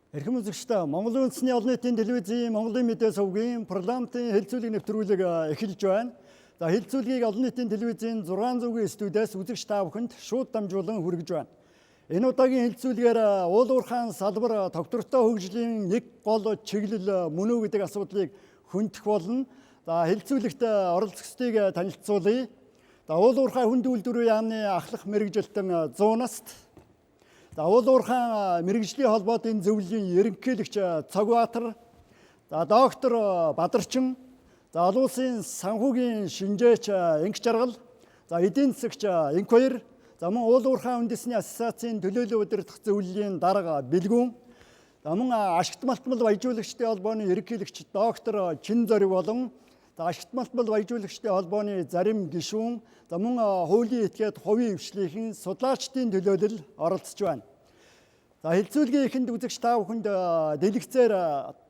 Эрхэм үзэгчдээ Монголын үндэсний олон нийтийн телевизийн Монголын мэдээ сувгийн парламентын хэлэлцүүлэг нэвтрүүлэг эхэлж байна. За хэлэлцүүлгийг олон нийтийн телевизийн 600-гийн студиэс үзэгч та бүхэнд шууд дамжуулан хүргэж байна. Энэ удаагийн хэлэлцүүлгээр уурхайн салбар тогтвортой хөгжлийн нэг гол чиглэл мөн үү гэдэг асуудлыг хөндөх болно. За хэлэлцүүлэгт оролцогчдыг танилцуулъя. За уурхайн хүнд үйлдвэрийн яамны ахлах мэргэжилтэн 100 наст. За уурхайн мэргэжлийн холбоотын зөвлөлийн ерөнхийлөгч Цогбаатар, за доктор Бадарчин, за олон улсын санхүүгийн шинжээч Инх Жаргал, за эдийн засагч Инх Баяр, за мөн уурхайн үндэсний ассоциацийн төлөөлөл удирдах зөвлөлийн дарга Бэлгүүн, за мөн ашигт малтмал баяжуулагчдын холбооны ерөнхийлөгч доктор Чин Зориг болон ашигт малтмал баяжуулагчдын холбооны зарим гишүүн, за мөн хуулийн этгээд хувийн хвшлийнхэн судлаачдын төлөөлөл оролцож байна. За хэлэлцүүлгийн эхэнд үзэгч та бүхэнд дэлгэцээр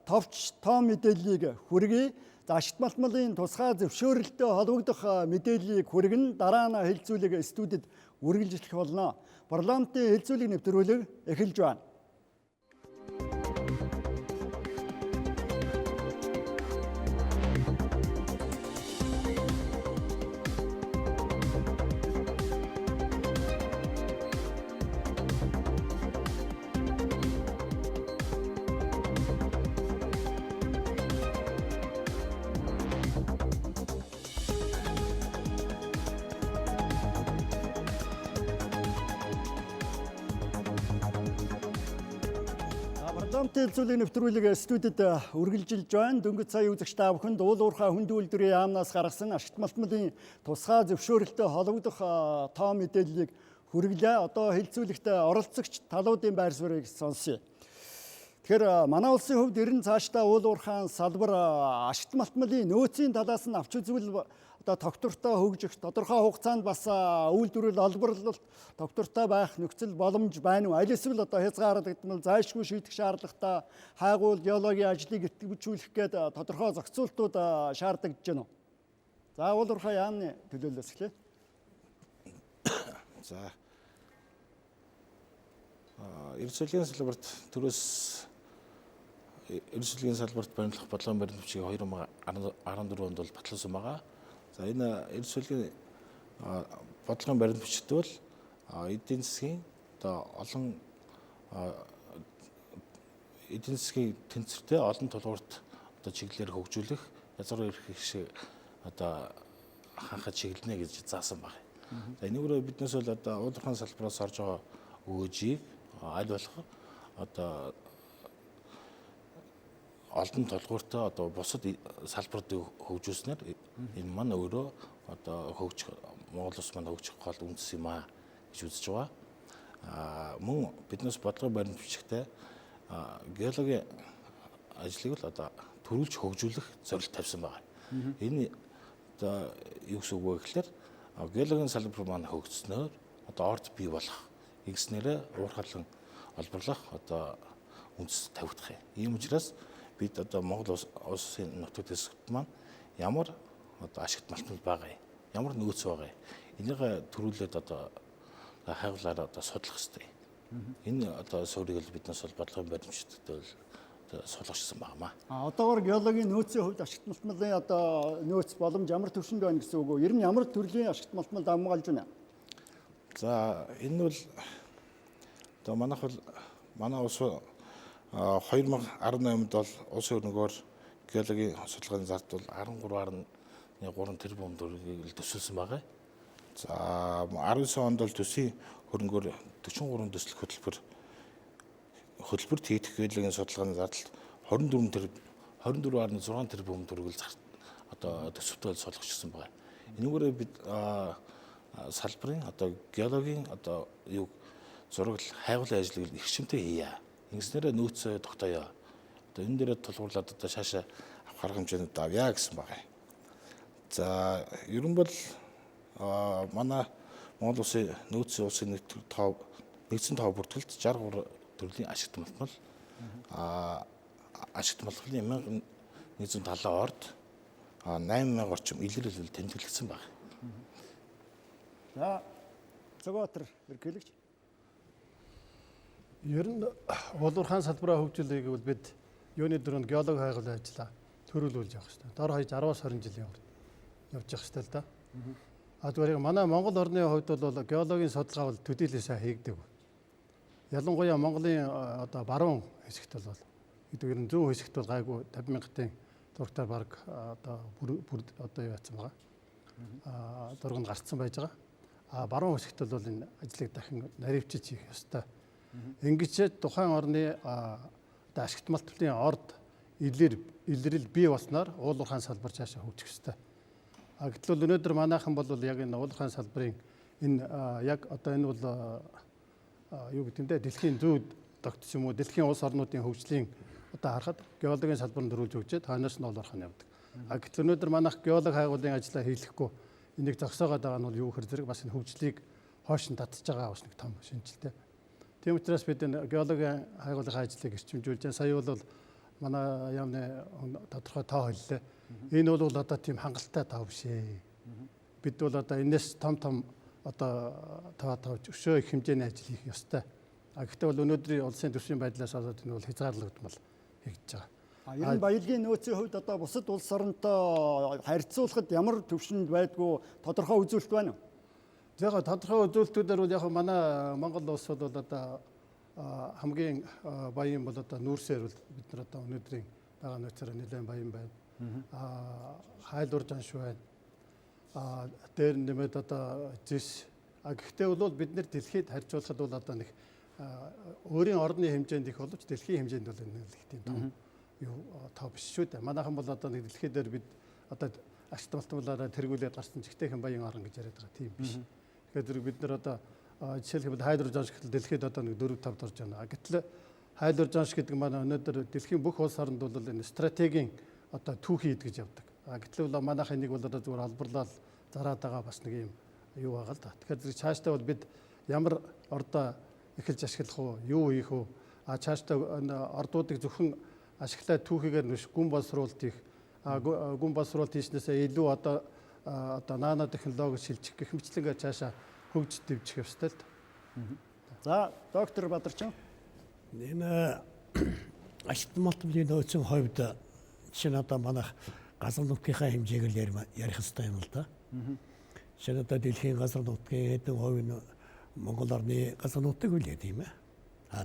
товч тоо мэдээллийг хүргэе. За ашигт малтмалын тусгай зөвшөөрөлтөд холбогдох мэдээллийг хүргэн дараа нь хэлэлцүүлэг студид үргэлжлэх болно. Парламентын хэлэлцүүлэг нэвтрүүлэг эхэлж байна. Парламентын хэлэлцүүлэг нэвтрүүлэг студид үргэлжилж байна. Дөнгөж сая үзэгч та бүхэнд уурхайн хүнд үйлдвэрийн яамнаас гаргасан ашигт малтмалын тусгай зөвшөөрөлтөд холбогдох тоо мэдээллийг хүргэлээ. Одоо хэлэлцүүлэгт оролцогч талуудын байр суурийг сонсъё. Тэгэхээр манай улсын хувьд ер нь цаашдаа уурхайн салбар ашигт малтмалын нөөцийн талаас нь авч үзвэл одоо тогтвортой хөгжих, тодорхой хугацаанд бас үйлдвэрлэл олборлолт тогтвортой байх нөхцөл боломж байна уу? Аль эсвэл одоо хязгаарлагдмал зайлшгүй шийдэх шаардлагатай хайгуул геологийн ажлыг идэвхжүүлэх гээд тодорхой зохицуултууд шаардагдж байна уу? За уурхайн яамны төлөөллөөс эхлэе. За эрсдэлгийн салбарт төрөөс эрсдэлгийн салбарт баримтлах бодлогын баримт бичгийг 2014 онд бол батлуулсан байгаа. За энэ эрсдэлгийн бодлогын баримт бичигт бол эдийн засгийн одоо олон эдийн засгийн тэнцвэртэй олон тулгуурт одоо чиглэлээр хөгжүүлэх язгуур эрх шиг одоо ханхад чиглэнэ гэж заасан байна. За энэгээр биднээс бол одоо уурхайн салбараас орж байгаа өгөөжийг аль болох одоо олон толгууртай одоо бусад салбаруудыг хөгжүүлснээр энэ маань өөрөө одоо Монгол улс маань хөгжих гол үндэс юм аа гэж үзэж байгаа. Мөн биднээс бодлого баримт бичигтэй геологийн ажлыг л одоо төрүүлж хөгжүүлэх зорилт тавьсан байна. Энэ одоо юу гэсэн үг вэ гэхээр геологийн салбар маань хөгжснөөр одоо орд бий болох ингэснээрээ уурхайлан олборлох одоо үндэс тавигдах юм. Ийм учраас бид одоо Монгол улсын нутаг дэвсгэрт маань ямар одоо ашигт малтмал байгаа юм, ямар нөөц байгаа юм, энийг төрүүлээд одоо хайгуулаараа одоо судлах хэрэгтэй. Энэ одоо суурийг л биднээс бол бодлогын баримтчдад бол суулгачсан байнамаа. Одоогоор геологийн нөөцийн хувьд ашигт малтмалын одоо нөөц боломж ямар төвшөнд байна гэсэн үг үү? Ер нь ямар төрлийн ашигт малтмал давмгаалж байна? За энэ бол одоо манай улс 2018-д бол улсын хөрөнгөөр геологийн судалгааны зард бол 13.3 тэрбум төгрөгийг төсөөлсөн байгаа. За 19 онд бол төсвийн хөрөнгөөр 43 төслөх хөтөлбөрт хийгдэх геологийн судалгааны зардал 24.6 тэрбум төгрөгийг одоо төсөвтэй суулгачсан байгаа. Энэгээр бид салбарын одоо геологийн одоо зураг хайгуулын ажлыг эрхчимтэй хийя. Ингэснээр нөөцөө тогтооё. Одоо энэ дээр тулгуурлаад одоо шаашаа авах арга хэмжээнд авъя гэсэн байна. За ер нь бол манай Монгол улсын нөөцийн улсын нэгдсэн тоо бүртгэлд 63 төрлийн ашигт малтмал ашигт малтмалын 1170 орд 8000 орчим илэрлэл тэмдэглэгдсэн байна. За Цогбаатар ерөнхийлөгч. Ер нь уурхайн салбараа хөгжүүлэхийг бол бид юуны дөрөнд геологи хайгуулын ажиллаа төрүүлүүлж явах хэрэгтэй. Дор хаяж 10-20 жилийн урд явж явах хэрэгтэй л да. Зүгээр манай Монгол орны хувьд бол геологийн судалгаа бол төдийлөөсөө хийгдэг. Ялангуяа Монголын одоо баруун хэсэгт бол гэдэг ер нь зүүн хэсэгт бол гайгүй 50,000-ын зургатаар баг одоо одоо юу яатсан байгаа. Зураг нь гарцсан байж байгаа. Баруун хэсэгт бол энэ ажлыг дахин наривчилж хийх ёстой. Ингэж тухайн орны ашигт малтны орд илрэл бий болсноор уурхайн салбар цаашаа хөгжих ёстой. Гэтэл өнөөдөр манайхан бол яг энэ уурхайн салбарын энэ яг одоо энэ бол юу гэдэг нь дэлхийн зүйд тогтч юм уу дэлхийн улс орнуудын хөгжлийн одоо харахад геологийн салбарт дөрүүлж өгчээд хойноос нь уурхайн явдаг. Гэтэл өнөөдөр манайх геологи хайгуулын ажиллаа хийлэхгүй энийг зогсоогоод байгаа нь бол юу гэхээр зэрэг бас энэ хөгжлийг хойш нь татж байгаа бас нэг том шинжилтэй. Тийм учраас бид энэ геологийн хайгуулгын ажлыг эрчимжүүлж байна. Сая бол манай яамны тодорхой тоо хэллээ. Энэ бол одоо тийм хангалттай тоо биш ээ. Бид бол одоо энэс том одоо тавж өшөө их хэмжээний ажил хийх ёстой. Гэхдээ бол өнөөдрийн улсын төсвийн байдлаас болоод энэ бол хязгаарлагдмал хийгдэж байгаа. Ер нь баялагын нөөцийн хувьд одоо бусад улс оронтой харьцуулахад ямар төвшөнд байдгүй тодорхой үзүүлэлт байна уу? Яг тодорхой үзүүлэлтүүдээр бол яг манай Монгол улс бол одоо хамгийн баян бол одоо нүүрсээр бол бид нар одоо өнөөдрийн байгаа нөөцөөр нэлээд баян байна. Хайлуур жанш байна. Дээр нэмээд одоо зис. Гэхдээ бол бид нар дэлхийд харьцуулахад бол одоо нэг өөрийн орны хэмжээнд их боловч дэлхийн хэмжээнд бол нэг тийм том юу тоо биш шүү дээ. Манайхан бол одоо нэг дэлхийд дээр бид одоо ашигт малтуулаараа тэргүүлээд гарсан жигтэйхэн баян орн гэж яриад байгаа тийм биш. Тэгэхээр бид нар одоо жишээлбэл хайлуур жанш гэтэл дэлхийд одоо нэг 4-5 дорж байна. Гэтэл хайлуур жанш гэдэг маань өнөөдөр дэлхийн бүх улс оронд бол энэ стратегийн одоо түүхий идэж явдаг. Гэтэл манайх энийг бол одоо зүгээр албарлал зараад байгаа бас нэг юм юу байгаа л да. Тэгэхээр цаашдаа бол бид ямар ордоо эхэлж ашиглах уу, юу хийх үү? Цаашдаа ордуудыг зөвхөн ашиглаад түүхийгээр нүш гүн боловсруулалт хийх, гүн боловсруулалт хийснээсээ илүү одоо нано технологи шилжих гэх мэтлэнгээр цаашаа хөгж дэвжих ёстой л. За, доктор Бадарчин. Энэ ашигт малтны нөөцийн хувьд жишээ нь одоо манайх газар нутгийнхаа хэмжээгээр ярих хэрэгтэй юм л да. Жишээ нь одоо дэлхийн газар нутгийн хэдэн хувь нь Монгол орны газар нутаг үлээ тийм ээ.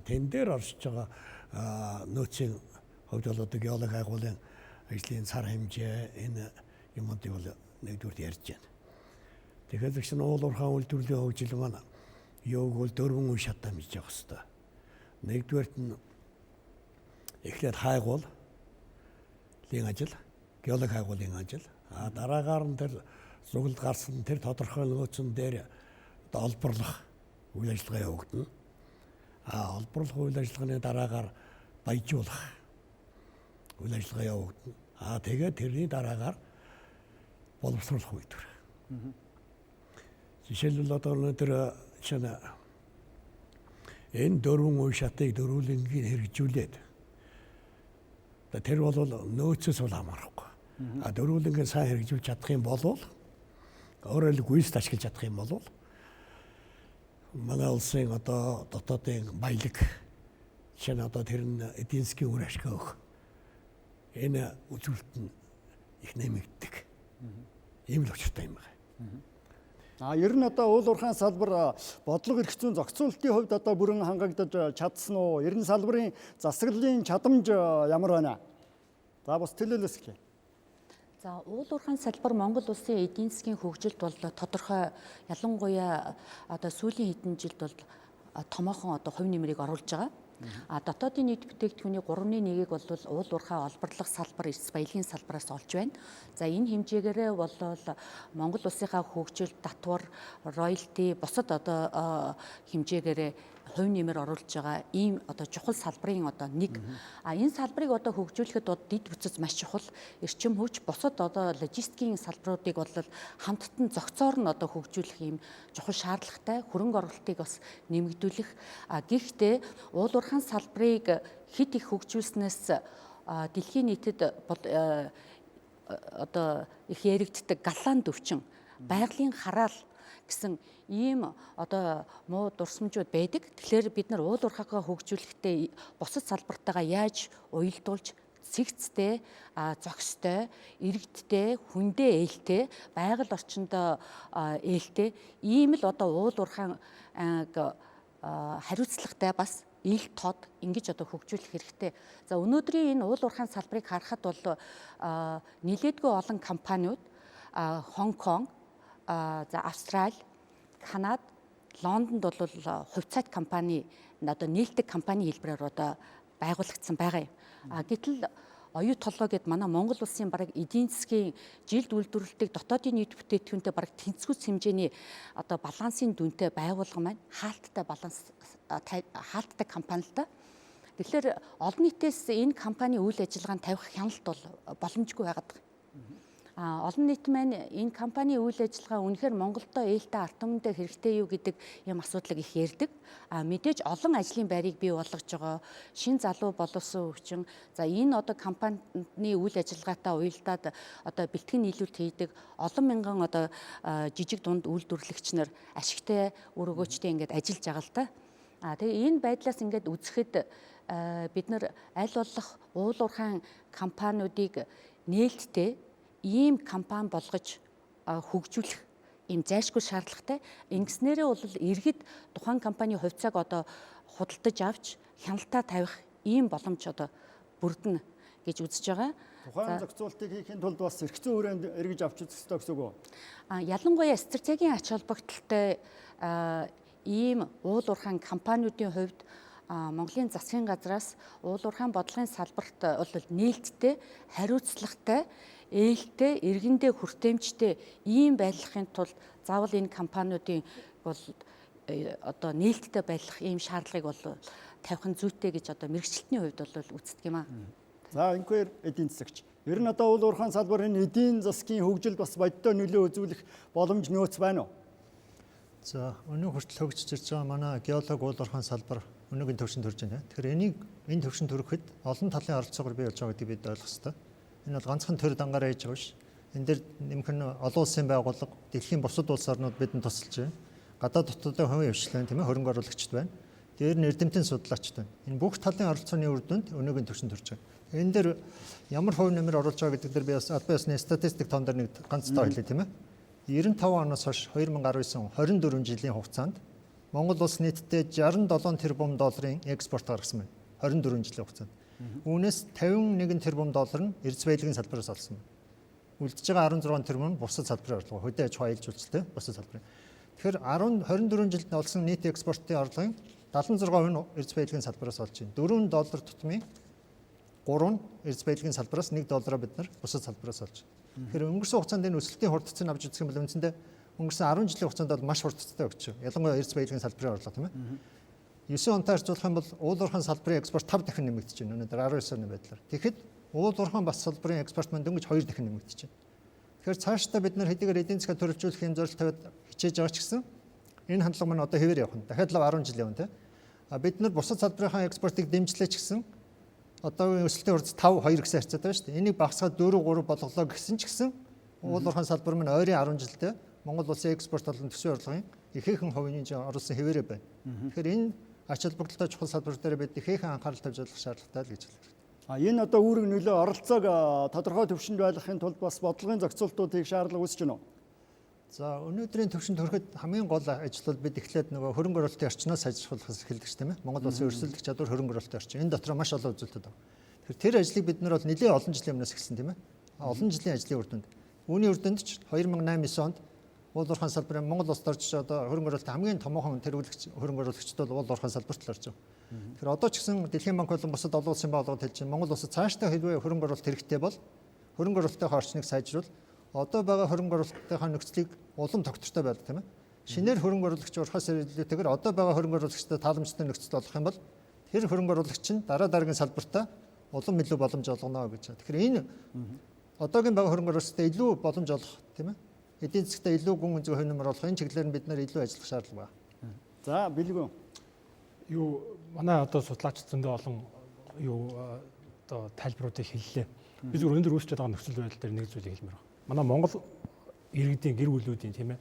Тэн дээр оршиж байгаа нөөцийн хувьд бол одоо геологи хайгуулын ажлын цар хэмжээ энэ юмнуудыг бол нэгдүгээр ярьж байна. Тэгэхээр л чинь уурхайн үйлдвэрлэлийн хөгжил маань юуг бол 4 үе шатаа мэдж явах хэрэгтэй. Нэгдүгээрт нь эхлээд хайгуулын ажил, геологи хайгуулын ажил. Дараагаар нь тэр зугалд гарсан тэр тодорхой нөөцөн дээр олборлох үйл ажиллагаа явагдана. Олборлох үйл ажиллагааны дараагаар баяжуулах үйл ажиллагаа явагдана. Тэгээд тэрний дараагаар боловсруулах үйлдвэр. Жишээлбэл одоо өнөөдөр энэ 4 үе шатыг дөрвөлөнгийн хэрэгжүүлээд тэр бол нөөцөөс бол хамаарахгүй. Дөрвөлөнгийн сайн хэрэгжүүлж чадах юм бол өөрөөр хэлбэл гүйцэд ашиглаж чадах юм бол манай улсын одоо дотоодын баялаг жишээ нь одоо тэр нь эдийн засгийн үр ашиг өгөх энэ үзүүлэлт нь их нэмэгддэг. Ийм л учиртай юм байна. Ер нь одоо уурхайн салбар бодлого эрх зүйн зохицуулалтын хувьд одоо бүрэн хангагдаж чадсан уу? Ер нь салбарын засаглалын чадамж ямар байна? За бас төлөөлөөс эхлэе. За уурхайн салбар Монгол улсын эдийн засгийн хөгжилд бол тодорхой ялангуяа одоо сүүлийн хэдэн жилд бол томоохон одоо хувь нэмрийг оруулж байгаа. Дотоодын нийт бүтээгдэхүүний 3/1-ийг бол уурхай олборлох салбар, эрс баялагын салбараас олж байна. За энэ хэмжээгээрээ бол Монгол улсынхаа хөгжил, татвар, роялти, бусад одоо хэмжээгээрээ хувь нэмэр оруулж байгаа ийм одоо чухал салбарын одоо нэг. Энэ салбарыг одоо хөгжүүлэхэд дид бүтц маш чухал. Эрчим хүч, бусад одоо логистикийн салбаруудыг бол хамттан зохицоор нь одоо хөгжүүлэх ийм чухал шаардлагатай. Хөрөнгө оруулалтыг бас нэмэгдүүлэх. Гэхдээ уурхайн салбарыг хэд их хөгжүүлснээс дэлхийн нийтэд одоо их яригддаг галланд өвчин, байгалийн хараал гэсэн ийм одоо муу дурсамжууд байдаг. Тэгэхээр бид нар уул уурхайгаа хөгжүүлэхдээ бусад салбартайгаа яаж уялдуулж цэгцтэй, зохистой, иргэдтэй, хүндээ ээлтэй, байгаль орчиндөө ээлтэй ийм л одоо уул уурхайн хариуцлагатай бас ил тод ингэж одоо хөгжүүлэх хэрэгтэй. За өнөөдрийн энэ уул уурхайн салбарыг харахад бол нэлээдгүй олон компаниуд Хонконг, за Австрали, Канада, Лондонд бол хувьцаат компани одоо нээлттэй компани хэлбэрээр одоо байгуулагдсан байгаа юм. Гэтэл оюу толгой гэд манай Монгол улсын бараг эдийн засгийн жилд үйлдвэрлэдэг дотоодын нийт бүтээтгүүнтэй бараг тэнцвүүц хэмжээний одоо балансын дүнтэй байгууллага маань хаалттай компани л да. Тэгэхээр олон нийтээс энэ компани үйл ажиллагаанд тавих хяналт бол боломжгүй байгаад байна. Олон нийт маань энэ компани үйл ажиллагаа үнэхээр Монголдо ээлтэй ард түмэндээ хэрэгтэй юу гэдэг юм асуудлыг их ярьдаг. Мэдээж олон ажлын байрыг бий болгож байгаа шин залуу боловсон өвчин. За энэ одоо компанийн үйл ажиллагаатай уялдаад одоо бэлтгэн нийлүүлэлт хийдэг олон мянган одоо жижиг дунд үйлдвэрлэгч нар ашигтай үр өгөөчтэй ингээд ажиллаж байгаа л да. Тэгээ энэ байдлаас ингээд үзэхэд бид нар аль болох уул уурхайн компаниудыг нээлттэй ийм компани болгож хөгжүүлэх ийм зайлшгүй шаардлагатай. Ингэснээрээ бол иргэд тухайн компани хувьцааг одоо худалдаж авч хяналтаа тавих ийм боломж одоо бүрдэнэ гэж үзэж байгаа. Тухайн зохицуултыг хийхин тулд бас эрх зүйн хүрээнд эргэж авч үзэх ёстой гэсэн үг үү? Ялангуяа стратегийн ач холбогдолтой ийм уул уурхайн компаниудын хувьд Монголын засгийн газраас уул уурхайн бодлогын салбарт бол нээлттэй, хариуцлагатай, ээлтэй, иргэндээ хүртээмжтэй ийм байдлахын тулд заавал энэ компаниудын бол одоо нээлттэй байх ийм шаардлагыг бол тавих нь зүйтэй гэж одоо мэрэгчлэлтний хувьд бол үздэг юм аа. За ингээр эдийн засагч. Ер нь одоо уул уурхайн салбар энэ эдийн засгийн хөгжилд бас бодиттой нөлөө үзүүлэх боломж нөөц байна уу? За өнөө хүртэл хөгжиж ирж байгаа манай геолог уул уурхайн салбар өнөөгийн төвшөнд төрж байна. Тэгэхээр энэ төвшөнд хүрэхэд олон талын оролцоогоор бий болж байгаа гэдгийг бид ойлгох хэрэгтэй. Энэ бол ганцхан төр дангаараа хийж байгаа биш. Энэ дээр нэмэх нь олон улсын байгууллага, дэлхийн бусад улс орнууд бидэнд тусалж байна. Гадаад дотоодын хувийн хвшлэн тийм ээ хөрөнгө оруулагчд байна. Дээр нь эрдэмтэн судлаачд байна. Энэ бүх талын оролцооны үр дүнд өнөөгийн төвшөнд төрж байна. Энэ дээр ямар хувь нэмэр оруулж байгаа гэдэг дээр би бас албан ёсны статистик тоон дээр нэг ганц тоо хэлье тийм ээ. 95 оноос хойш 2019 24 жилийн хугацаанд Монгол улс нийтдээ 67 тэрбум долларын экспорт гаргасан байна. 24 жилийн хугацаанд. Үүнээс 51 тэрбум доллар нь эрдэс баялагын салбараас олсон байна. Үлдэж байгаа 16 тэрбум нь бусад салбарын орлого, хөдөө аж ахуй аялжуулалттай бусад салбарын. Тэгэхээр 24 жилд олсон нийт экспортын орлогын 76% нь эрдэс баялагын салбараас олж байна. 4 доллар тутмын 3 нь эрдэс баялагын салбараас 1 доллараа бид нар бусад салбараас олж байна. Тэгэхээр өнгөрсөн хугацаанд энэ өсөлтийн хурдцыг авч үзэх юм бол үндсэндээ өнгөрсөн 10 жилийн хугацаанд бол маш хурдцтай өгч. Ялангуяа эрдэс баялагын салбарын орлого тийм ээ. 9 онтой харьцуулах юм бол уул уурхайн салбарын экспорт 5 дахин нэмэгдэж байна. Өнөөдөр 19 оны байдлаар. Тэгэхэд уул уурхайн бас салбарын экспорт маань дөнгөж 2 дахин нэмэгдэж байна. Тэгэхээр цаашдаа бид нар хэдийгээр эдийн засгаа төрөлжүүлэх юм зорилт тавиад хичээж байгаа ч гэсэн энэ хандлага маань одоо хэвээр явах нь. Дахиад л 10 жил явна тийм. Бид нар бусад салбарын экспортыг дэмжлээ ч гэсэн одоогийн өсөлтийн хурц 5-2 гэсэн харьцаатай байна шүү дээ. Энийг багасгаад 4-3 болголоо гэсэн ч гэсэн уул уурхайн салбар маань ойрын 10 жилдээ Монгол улсын экспорт болон төсвийн орлогын ихээхэн хувийн оруулсан хэвээрээ байна. Тэгэхээр энэ ач холбогдолтой чухал салбар дээр бид ихээхэн анхаарал тавьж ажиллах шаардлагатай л гэж хэлэх. Энэ одоо үүрэг нөлөө оролцоог тодорхой төвшөнд байлгахын тулд бас бодлогын зохицуултууд хийх шаардлага үүсэж байна уу? За өнөөдрийн төвшөнд хүрэхэд хамгийн гол ажил бол бид эхлээд нөгөө хөрөнгө оруулалтын орчноос сайжруулахаас эхэлдэг шүү дээ. Монгол улсын өрсөлдөх чадвар хөрөнгө оруулалтын орчин. Энэ дотор маш олон үзүүлэлтүүд байна. Тэгэхээр тэр ажлыг бид нар бол нэлээд олон жилийн өмнөөс эхэлсэн тийм ээ. Олон жилийн ажлын үр дүнд. Үүний үр дүнд ч 2008-9 онд уул уурхайн салбарын Монгол улсад орж одоо хөрөнгө оруулалтын хамгийн томоохон тэргүүлэгч хөрөнгө оруулагчд бол уул уурхайн салбарт л орж байгаа. Тэгэхээр одоо ч гэсэн Дэлхийн банк болон бусад олон улсын байгууллагууд хэлж байна. Монгол улсад цаашдаа хэрвээ хөрөнгө оруулалт хэрэгтэй бол хөрөнгө оруулалтын орчныг сайжруул. Одоо байгаа хөрөнгө оруулалтын нөхцөлийг улам тогтвортой байлгах тийм ээ. Шинээр хөрөнгө оруулагч урахаас илүүтэйгээр одоо байгаа хөрөнгө оруулагчтай тааламжтай нөхцөл олох юм бол тэр хөрөнгө оруулагч нь дараа дараагийн салбартаа улам илүү боломж олгоно гэж. Тэгэхээр энэ одоогийн байгаа хөрөнгө оруулалттай илүү боломж олох тийм ээ. Эдийн засгт илүү гүн үнцгой хувь нэмэр олох энэ чиглэлээр бид нар илүү ажиллах шаардлага байна. За бэлгүү. Манай одоо судлаач зөндөө олон одоо тайлбаруудыг хэллээ. Бид өнөөдөр үүсчихэд байгаа нөхцөл байдал дээр нэг зүйлийг хэлмээр байна. Манай Монгол иргэдийн гэр бүлүүдийн тийм ээ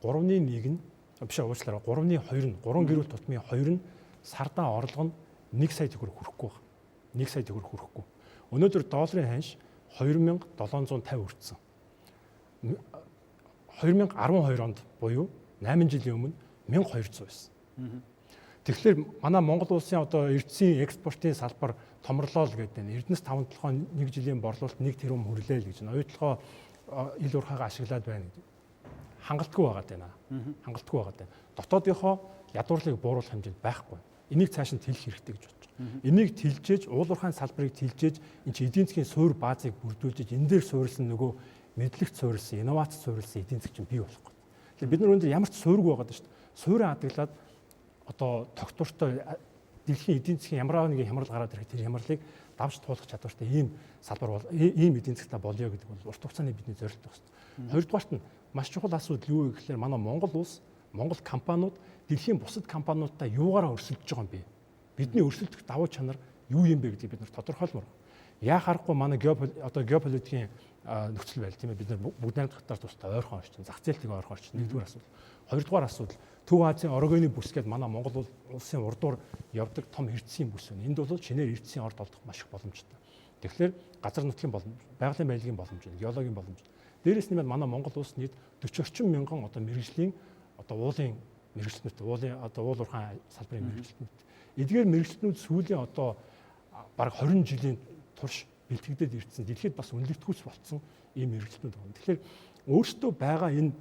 3-1 нь биш уучлаарай 3-2 нь 3 гэрүүл тутмын 2 нь сардаа орлого нь 1 сая төгрөг хүрэхгүй байна. 1 сая төгрөг хүрэхгүй. Өнөөдөр долларын ханш 2750 хүрсэн. 2012 онд буюу 8 жилийн өмнө 1200 байсан. Тэгэхээр манай Монгол улсын одоо эрдэсийн экспортын салбар томрлоо л гэдэг нь Эрдэнэс 5-7 1 жилийн борлуулалт 1 тэрбум хүрлээ л гэж нь оюутлогоо ил уурхайгаа ашиглаад байна гэдэг. Хангалтгүй байгаад байна. Хангалтгүй байгаад байна. Дотоодынхоо ядуурлыг бууруулах хэмжээнд байхгүй. Энийг цааш нь тэлэх хэрэгтэй гэж бодож байна. Энийг тэлжээж, уул уурхайн салбарыг тэлжээж, энэ чинь эдийн засгийн суурь баазыг бүрдүүлж, энэ дээр суурилсан нөгөө мэдлэгт суурилсан, инновац суурилсан эдийн засаг чинь бий болохгүй. Тэгэхээр бид нар өнөөдөр ямар ч суурьгүй байгаад шүү дээ. Суурийг хадгалаад одоо тогтвортой дэлхийн эдийн засгийн ямар нэгэн хямрал гараад ирэх тэр хямралыг давж туулах чадвартай ийм салбар бол ийм эдийн засгтаа болёо гэдэг бол урт хугацааны бидний зорилт байна. Хоёрдугаарт нь маш чухал асуудал юу вэ гэхээр манай Монгол улс, Монгол компаниуд дэлхийн бусад компаниудтай юугаараа өрсөлдөж байгаа юм бэ? Бидний өрсөлдөх давуу чанар юу юм бэ гэдгийг бид нар тодорхойлмоор. Яа харахгүй манай геополитикийн нөхцөл байдал тийм ээ бид нар бүгд найрамдахтаар тустай ойрхон орчин, зах зээлтийг ойрхон орчин нэгдүгээр асуудал. Хоёрдугаар асуудал Төв Азийн орогоны бүс гэдэг манай Монгол улсын урдуур явдаг том эрдэсийн бүс байна. Энд бол шинээр эрдэсийн орд олдох маш их боломжтой. Тэгэхээр газар нутгийн боломж, байгалийн баялагын боломж, геологийн боломж. Дээрээс нэмээд манай Монгол улс нийт 40 орчим мянган одоо мэрэгжлийн одоо уулын мэрэгчлэнүүд, уул уурхайн салбарын мэрэгчлэнүүд. Эдгээр мэрэгчлэнүүд сүүлийн одоо бараг 20 жилийн турш бэлтгэгдээд ирсэн. Дэлхийд бас үнэлэгдэхүйц болцсон ийм мэрэгчлэнүүд байна. Тэгэхээр өөрсдөө байгаа энэ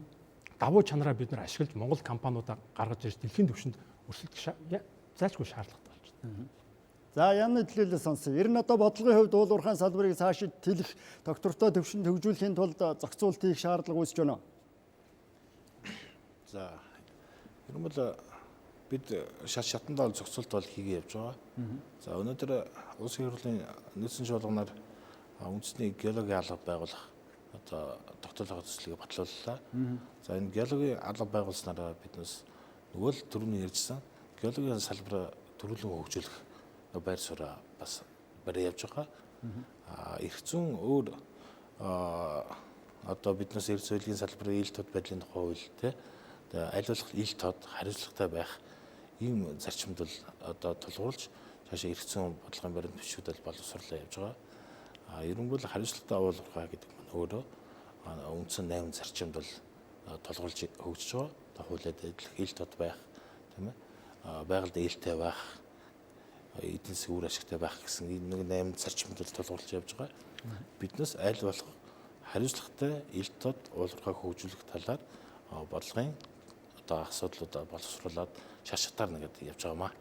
давуу чанараа бид нар ашиглаж Монгол компаниудаа гаргаж ирж дэлхийн түвшинд өрсөлдөх зайлшгүй шаардлагатай болж байна. За яны төлөөлөл сонсъё. Ер нь одоо бодлогын хувьд уул уурхайн салбарыг цаашид тэлэх, тогтвортой төвшөнд хөгжүүлэхийн тулд зохицуулт хийх шаардлага үүсэж байна. За ер нь бол бид шатандаа зохицуулт бол хийгээ явж байгаа. За өнөөдөр улсын хурлын нийслэн шалганаар үндэсний геологийн алба байгуулах одоо тогтоолгын төслийг батлууллаа. За энэ геологийн алба байгуулснараа биднес нөгөө л түрүүний ярьжсэн геологийн салбар төрөлхөн хөгжүүлэх байр сууриа бас барь явж байгаа. Ирэх зүүн өөр одоо биднес эрдэс соёлын салбарын ил тод байдлын тухай хууль тий аль болох ил тод хариуцлагатай байх ийм зарчимд бол одоо тулгуурлаж цаашаа ирэх зүүн бодлогын баримт бичгүүдэд боловсруулаад явж байгаа. Ер нь бол хариуцлагатай уул уурхай гэдэг нь өөрөө үндсэн 8 зарчимд бол тулгуурлаж хөгжиж байгаа. Одоо хуулиад ил тод байх тийм ээ байгальд ээлтэй байх эдийн засгийн үр ашигтай байх гэсэн нэг 8 зарчимд бол тулгуурлаж явж байгаа. Биднес аль болох хариуцлагатай ил тод уул уурхай хөгжүүлэх талаар бодлогын одоо асуудлуудаа боловсруулад шашаатаар нэгэд явж байгаамаа.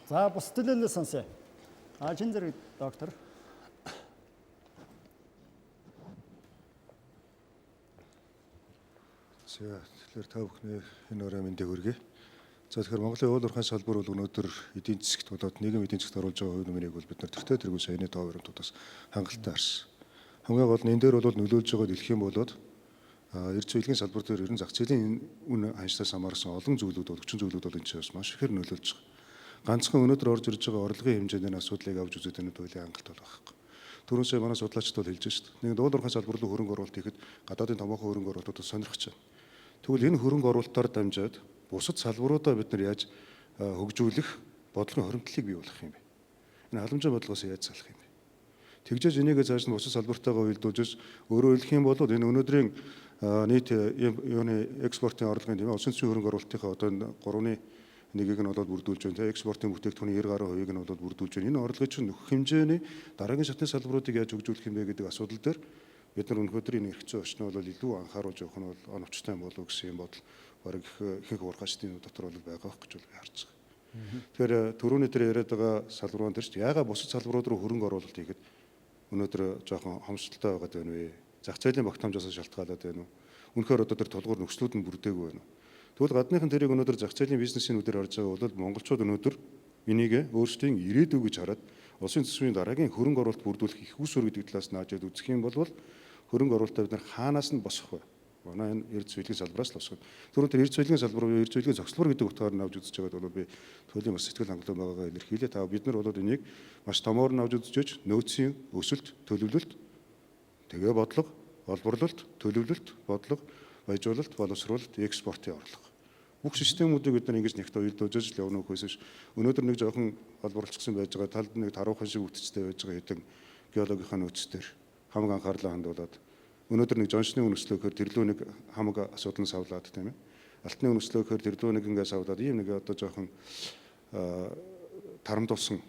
За бус төлөөлөл сонсъё. Чин зэрэг доктор. Тэгэхээр та бүхний энэ өрөө мэндийг хүргэе. За тэгэхээр Монголын уул уурхайн салбар бол өнөөдөр эдийн засгт болоод нийгэм эдийн засгт оруулж байгаа хувь нэмрийг бол бид нар тэртээ тэргүй саяны тоо баримтуудаас хангалттай харсан. Хамгийн гол нь энэ дээр бол нөлөөлж байгаа дэлхийн болоод эрдэс соёлын салбар дээр ерөн зах зээлийн үн ханшлаас хамаарсан олон зүйлүүд бол хүчин зүйлүүд бол энэ ч бас маш ихээр нөлөөлж байгаа. Ганцхан өнөөдөр орж ирж байгаа орлогын хэмжээний асуудлыг авч үзээд энэ туйлын хангалт бол байхгүй. Түрүүсээ манай судлаачид бол хэлж шүү дээ. Нэг уул уурхайн салбар руу хөрөнгө оруулалт хийхэд гадаадын томоохон хөрөнгө оруулалтууд сонирхож байна. Тэгвэл энэ хөрөнгө оруулалтаар дамжаад бусад салбаруудаа бид нар яаж хөгжүүлэх бодлогын хоримтлалыг бий болгох юм бэ? Энэ халамжийн бодлогоос яаж салах юм бэ? Тэгжээж энийг цааш нь бусад салбартайгаа уялдуулж өөрөөр хэлэх юм бол энэ өнөөдрийн нийт юуны экспортын орлогын тийм улсын засгийн хөрөнгө оруулалтынхаа одоо 3.1-ийг нь болоод бүрдүүлж байна. Тэгээ экспортын бүтээгдэхүүний 90% нь болоод бүрдүүлж байна. Энэ орлогын чинь нөхөх хэмжээний дараагийн шатны салбаруудыг яаж хөгжүүлэх юм бэ гэдэг асуудал дээр бид нар өнөөдөр энэ хэрэгцээ очно бол илүү анхааруулж явах нь бол оновчтой юм болов гэсэн юм бодол бараг ихэнх уурхайчдын дотор бол байгаа байх гэж бол харж байгаа. Тэгэхээр түрүүний дээр яриад байгаа салбарууд дээр ч яагаад бусад салбарууд руу хөрөнгө оруулалт хийхэд өнөөдөр жоохон хомсдолтой байгаад байна вэ? Зах зээлийн багтаамжаас шалтгаалаад байна уу? Үнэхээр одоо тэр тулгуур нөхцлүүд нь бүрдээгүй байна уу? Тэгвэл гадныхан тэрийг өнөөдөр зах зээлийн бизнесийн үдээр харж байгаа бол монголчууд өнөөдөр энийг өөрсдийн ирээдүй гэж хараад улсын төсвийн дараагийн хөрөнгө оруулалт бүрдүүлэх их усүр гэдэг талаас нь хаажаад үзэх юм бол хөрөнгө оруулалтаа бид нар хаанаас нь босох вэ? Манай энэ эрдэс соёлын салбараас л босгоно. Түрүүн тэр эрдэс соёлын салбар буюу эрдэс соёлын зохицлоор гэдэг утгаар нь авч үзэж байгаад бол би туйлын бас сэтгэл хангалуун байгаагаа илэрхийлээ. Та бид нар бол энийг маш томоор нь авч үзэж нөөцийн өсөлт, төлөвлөлт, тэгээ бодлого, олборлолт, төлөвлөлт, бодлого баяжуулалт, боловсруулалт, экспортын орлого. Бүх системүүдийг бид нар ингэж нэгт уялдуулж л явна үхээс өнөөдөр нэг жоохон олборлцсон байж байгаа талд нэг таруухан шиг үтцтэй байж байгаа хэдэн геологийнхаа нөөцдөр хамаг анхаарлаа хандуулад өнөөдөр нэг жончны үнэслөөхөр тэрлүү нэг хамаг асуудал нь савлаад тийм ээ. Алтны үнэслөөхөр тэрлүү нэг ингээс савлаад ийм нэг одоо жоохон тарамдуулсан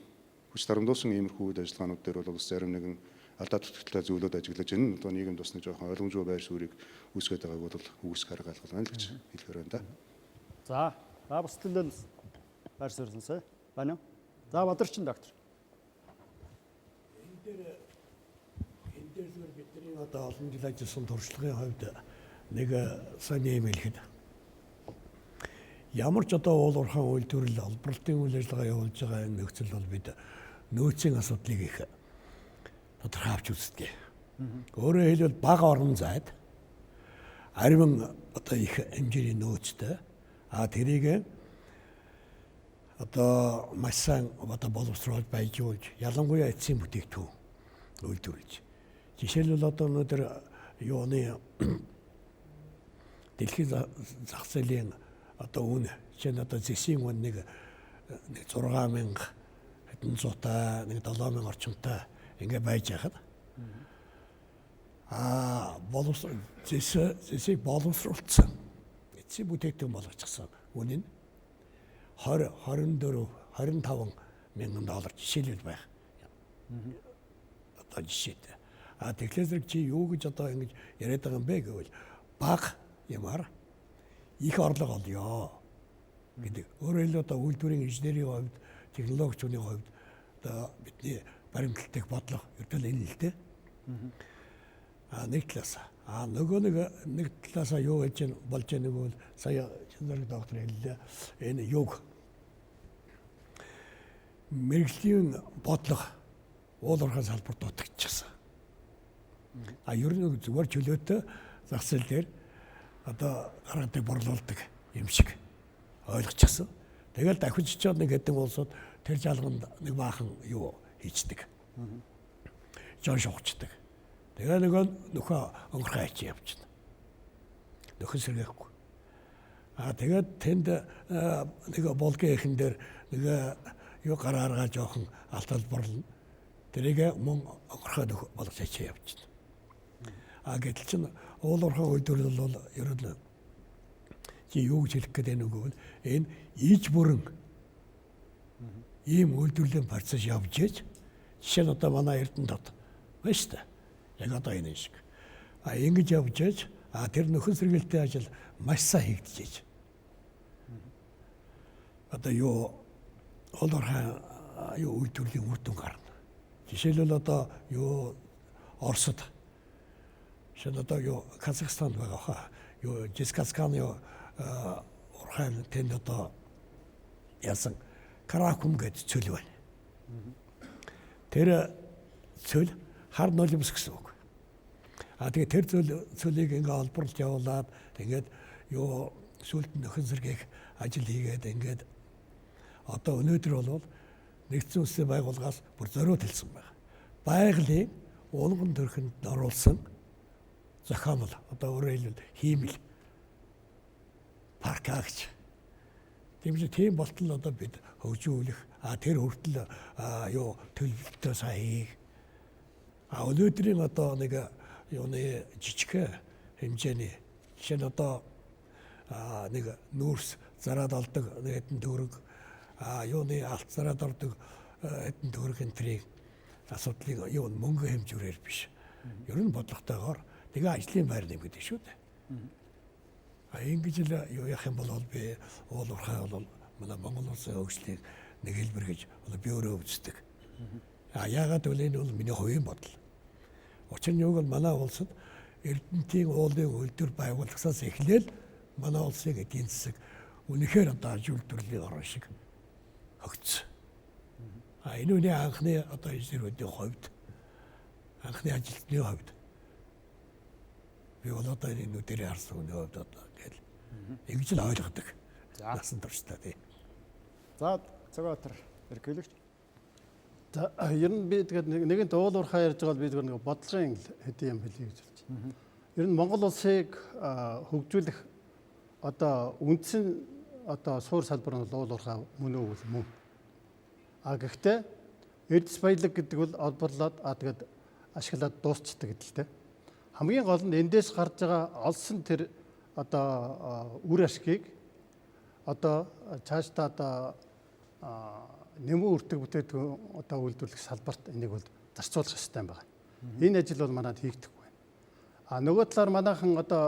хүч тарамдуулсан иймэрхүү үйл ажиллагаанууд дээр бол бас зарим нэгэн алдаа tutгалтай зүйлүүд ажиглаж энэ одоо нийгэмд бас нэг жоохон ойлгомжгүй байр суурийг үүсгэж байгааг бол үгүйсэх арга алгал байна л гэж хэлэхээр байна да. За бус төлөөл байр суурь сонсоо байна уу? За Бадарчин доктор. Энэ дээр зүгээр бидний одоо олон жил ажилласан туршлагын хувьд нэг сайн юм хэлэхэд ямар ч одоо уурхайн үйлдвэрлэл олборлолтын үйл ажиллагаа явуулж байгаа энэ нөхцөл бол бид нөөцийн асуудлыг их тодорхой авч үздэг. Өөрөөр хэлбэл бага орон зайд ариун одоо их хэмжээний нөөцтэй тэрийг одоо маш сайн одоо боловсруулж баяжуулж ялангуяа эцсийн бүтээгдэхүүн үйлдвэрлэж. Жишээлбэл одоо өнөөдөр юуны дэлхийн зах зээлийн одоо үн чинь одоо зэсийн үн нэг 6,000 хэдэн зуутай нэг 7,000 орчимтай ингээ байж хахад зэсийг боловсруулсан эцсийн бүтээгдэхүүн болгочихсон үнэ нь 24-25 мянган доллар жишээлбэл байх. Одоо жишээтэй. Тэгэхээр чи юу гэж одоо ингэж яриад байгаа юм бэ гэвэл бага юмар их орлого олё гэдэг. Өөрөөр хэлбэл одоо үйлдвэрийн инженерийн хувьд, технологичны хувьд одоо бидний баримталтыг бодлого ердөө энэ л дээ. Нэг талаас нөгөө нэг талаас юу болж байгааг бол сая чинзэрэг доктор хэллээ. Энэ юг мэрэгжлийн бодлого уурхайн салбар дутагдчихсан. Ер нь зүгээр чөлөөтэй зах зээл дээр одоо гаргадаг борлуулдаг юм шиг ойлгочихсон. Тэгэл дахиж чад нэг хэдэн улсууд тэр жалганд нэг баахан юу хийцдэг. Жон шугчдаг. Тэгээ нөхөө онгорхой ачи явчихна. Нөхөн сэргээхгүй. Тэгээд тэнд нэг болгон эхэн дээр нэг юу гарааргаа жоохон алтал борлно. Тэрийг мөн онгорхой болгож ачи явчихна. Гэтэл чинь уурхайн үйлдвэрлэл бол ер нь чи юу гэж хэлэх гээд байна вэ? Энэ иж бүрэн ийм үйлдвэрлэлийн процесс явж ийж жишээ нь одоо манай Эрдэнэ тод байна шүү дээ. Яг одоо энэ шиг. Ингэж явж ийж тэр нөхөн сэргээлтийн ажил маш сайн хийгдэж ийж. Одоо юу уурхайн юу үйлдвэрлэлийн үр дүн гарна. Жишээлбэл одоо юу Оросд шин одоо юу Казахстан байгаа хаа юу Жискасканы уурхайн тэнд одоо ясан Каракум гэдэг цөл байна. Тэр цөл хар нулимс гэсэн үг. Тэгээ тэр цөлийг ингээ олборлж явуулаад тэгээд юу сүлд нөхөн сэргээх ажил хийгээд ингээд одоо өнөөдөр бол нэгдсэн улсын байгууллагаас бүр зориуд хэлсэн байна. Байгалийн улган төрхөнд оруулсан зохиомл одоо өөрөөр хэлбэл хиймэл парк агч. Тийм болтол одоо бид хөгжүүлэх тэр хүртэл юу төлөвлөлтөө сайн хийх. Өнөөдрийн одоо нэг юуны жижиг хэмжээний жишээ нь одоо нэг нүүрс зараад олдог хэдэн төгрөг юуны алт зараад ордог хэдэн төгрөг энтрийг асуудлыг юу мөнгө хэмжүүрээр биш. Ер нь бодлоготойгоор тэгээ ажлын байр нэмэгдэж шүү дээ. Ингэж л юу яах юм бол би уурхай бол манай Монгол улсын хөгжлийн нэг хэлбэр гэж би өөрөө үздэг. Яагаад гэвэл энэ бол миний хувийн бодол. Учир нь юу бол манай улсад Эрдэнэтийн уулын үйлдвэр байгуулагчаас эхлээл манай улсын эдийн засаг үнэхээр одоо аж үйлдвэрлэлийн орн шиг хөгжсөн. Энэ үний анхны одоо инженеруудын хувьд анхны ажилтны хувьд би бол одоо энэ нүдэрээ харсан хүний хувьд одоо гэл ингэж л ойлгодог. Насан туршдаа тий. За цагаатар эрхлэгч. За ер нь би тэгээд нэгэн уурхай ярьж байгаа бол би зүгээр нэг бодлогын хэдийн юм хэлье гэж хэлж байна. Ер нь Монгол улсыг хөгжүүлэх одоо үндсэн одоо суур салбар нь уул уурхай мөн үү мөн. Гэхдээ эрдэс баялаг гэдэг бол олборлоод тэгээд ашиглаад дуусчдаг гэдэлтэй. Хамгийн гол нь эндээс гарч байгаа олсон тэр одоо үр ашгийг одоо цаашдаа одоо нэмүү үрдэг бүтээгдэхүүн одоо үйлдвэрлэх салбарт энийг бол зарцуулах хэрэгтэй байна. Энэ ажил бол манайд хийгдэхгүй байна. Нөгөө талаар манайхан одоо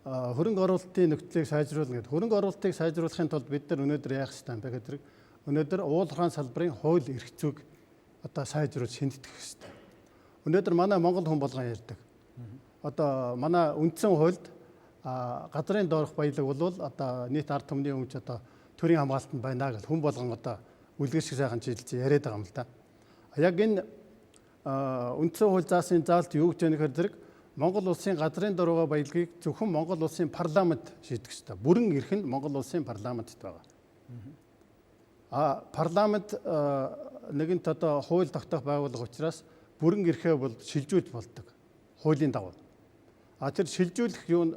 хөрөнгө оруулалтын нөхцөлийг сайжруулна гэдэг. Хөрөнгө оруулалтыг сайжруулахын тулд бид нар өнөөдөр яах хэрэгтэй юм бэ гэдэг. Өнөөдөр уурхайн салбарын хууль эрх зүйг одоо сайжруулж шинжлэх хэрэгтэй. Өнөөдөр манай Монгол хүн болгон ярьдаг. Одоо манай үндсэн хуульд газрын доорх баялаг бол одоо нийт ард түмний өмч одоо төрийн хамгаалтанд байна гэж хүн болгон одоо үлгэр шиг сайхан чийлж яриад байгаа юм л да. Яг энэ үндсэн хууль заасан заалт юу гэж яанихэр зэрэг Монгол улсын газрын дороогийн баялагийг зөвхөн Монгол улсын парламент шийдэх ёстой. Бүрэн эрх нь Монгол улсын парламентт байгаа. Парламент нэгэнт одоо хууль тогтоох байгууллага учраас бүрэн эрхээ бол шилжүүлж болдог. Хуулийн дагуу. Тэр шилжүүлэх юу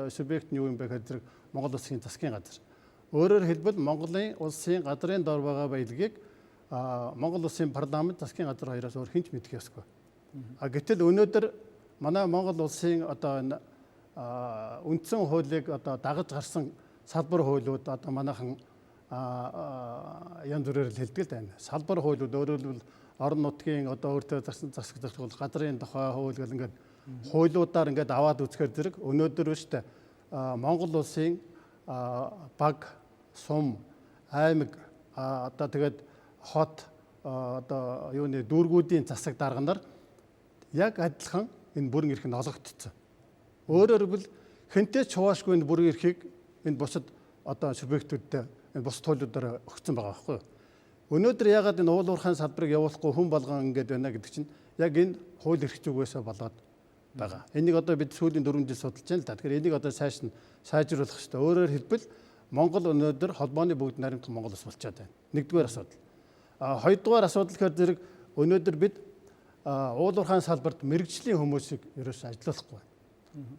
субъект нь юу юм бэ гэхээр Монгол улсын засгийн газар. Өөрөөр хэлбэл Монголын улсын газрын дор байгаа баялагийг Монгол улсын парламент засгийн газар хоёроос өөр хэн ч мэдэх ёсгүй. Гэтэл өнөөдөр манай Монгол улсын одоо үндсэн хуулийг одоо дагаж гарсан салбар хуулиуд одоо манайхан янз бүрээр л хэлдэг л байна. Салбар хуулиуд өөрөөр хэлбэл орон нутгийн одоо өөртөө засаг бол газрын тухай хууль гэл ингээд хуулиудаар ингээд аваад үзэхээр зэрэг өнөөдөр өштэй Монгол улсын баг, сум, аймаг одоо тэгээд хот одоо юуны дүүргүүдийн засаг дарга нар яг адилхан энэ бүрэн эрх нь олгогдсон. Өөрөөр хэлбэл хэнтэй ч хуваашгүй энэ бүрэн эрхийг энэ бусад одоо субъектүүдэд энэ бус туйлуудаар өгсөн байгаа байхгүй юу? Өнөөдөр ягаад энэ уул уурхайн салбарыг явуулахгүй хүн болгон ингэж байна гэдэг чинь яг энэ хууль эрх зүгээс болоод байгаа. Энийг одоо бид сүүлийн 4 жил судалж байна л да. Тэгэхээр энийг одоо цааш нь сайжруулах хэрэгтэй. Өөрөөр хэлбэл Монгол өнөөдөр холбооны бүгд найрамдах Монгол улс болчиход байна. Нэгдүгээр асуудал. Хоёрдугаар асуудал гэхээр зэрэг өнөөдөр бид уул уурхайн салбарт мэрэгжлийн хүмүүсийг ерөөсөө ажиллуулахгүй байна.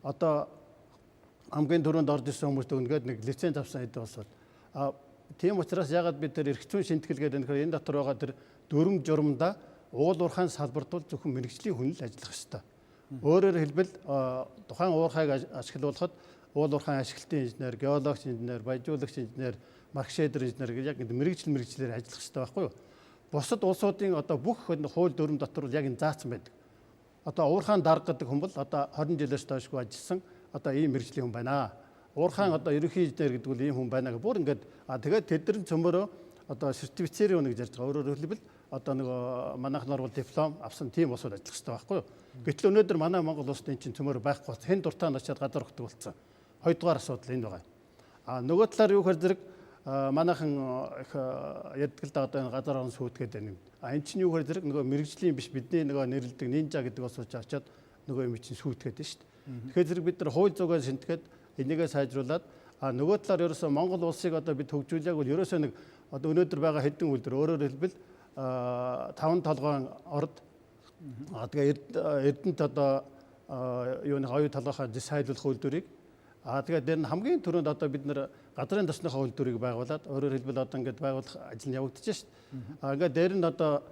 Одоо хамгийн түрүүнд орж ирсэн хүмүүст өгнөгээд нэг лиценз авсан хэдэн улсууд. Тийм учраас ягаад бид тэр эрх зүйн шинтгэл гэдэг энэ дотор байгаа тэр дүрм журмдаа уул уурхайн салбарт бол зөвхөн мэрэгжлийн хүн л ажиллах ёстой. Өөрөөр хэлбэл тухайн уурхайг ашиглуулахад уул уурхайн ашиглалтын инженер, геологч инженер, баяжуулагч инженер, маркшейдер инженер гэж яг мэрэгжлэр ажиллах ёстой байхгүй юу? Бусад улсуудын одоо бүх хууль дүрм дотор яг энэ заасан байдаг. Одоо уурхайн дарга гэдэг хүн бол одоо 20 жилээс хойшгүй ажилласан одоо ийм мэрэгжлийн хүн байна. Уурхайн одоо ерөнхий инженер гэдэг бол ийм хүн байна гэх бүр ингээд тэгээд тэдний цөмөрөө одоо сертифицээр өгнө гэж ярьж байгаа. Өөрөөр хэлбэл одоо нэг манайхнаар бол диплом авсан тийм улсууд ажиллах хэрэгтэй байхгүй юу? Гэтэл өнөөдөр манай Монгол улсад энэ чинь цөмөр байхгүй болсон. Хэн дуртай начаад газар өгдөг болсон. Хоёрдугаар асуудал энэ байгаа. Нөгөө талаар юу гэхээр зэрэг манайхан их яддаг л да одоо энэ газар орон сүйтгэд байна юм. Энэ чинь юу гэхээр зэрэг нөгөө мэрэгжлийн биш бидний нөгөө нэрлдэг нинжа гэдэг улсууч очоод нөгөө юм чинь сүйтгэд байна шүү дээ. Тэгэхээр зэрэг бид нар хууль зүйгээ шинтгэхэд энийгээ сайжруулад нөгөө талаар ерөөсөө Монгол улсыг одоо бид хөгжүүлээг бол ерөөсөө нэг одоо өнөөдөр байгаа хэдэн үйлдвэр өөрөөр хэлбэл 5 толгойн орд тэгээд Эрдэнэт одоо юуны оюу толгойн дизайлуулах үйлдвэрийг тэгээд дээр нь хамгийн түрүүнд одоо бид нэр газрын тосныхоо үйлдвэрийг байгуулад өөрөөр хэлбэл одоо ингээд байгуулах ажил нь явагдаж шít. Ингээд дээр нь одоо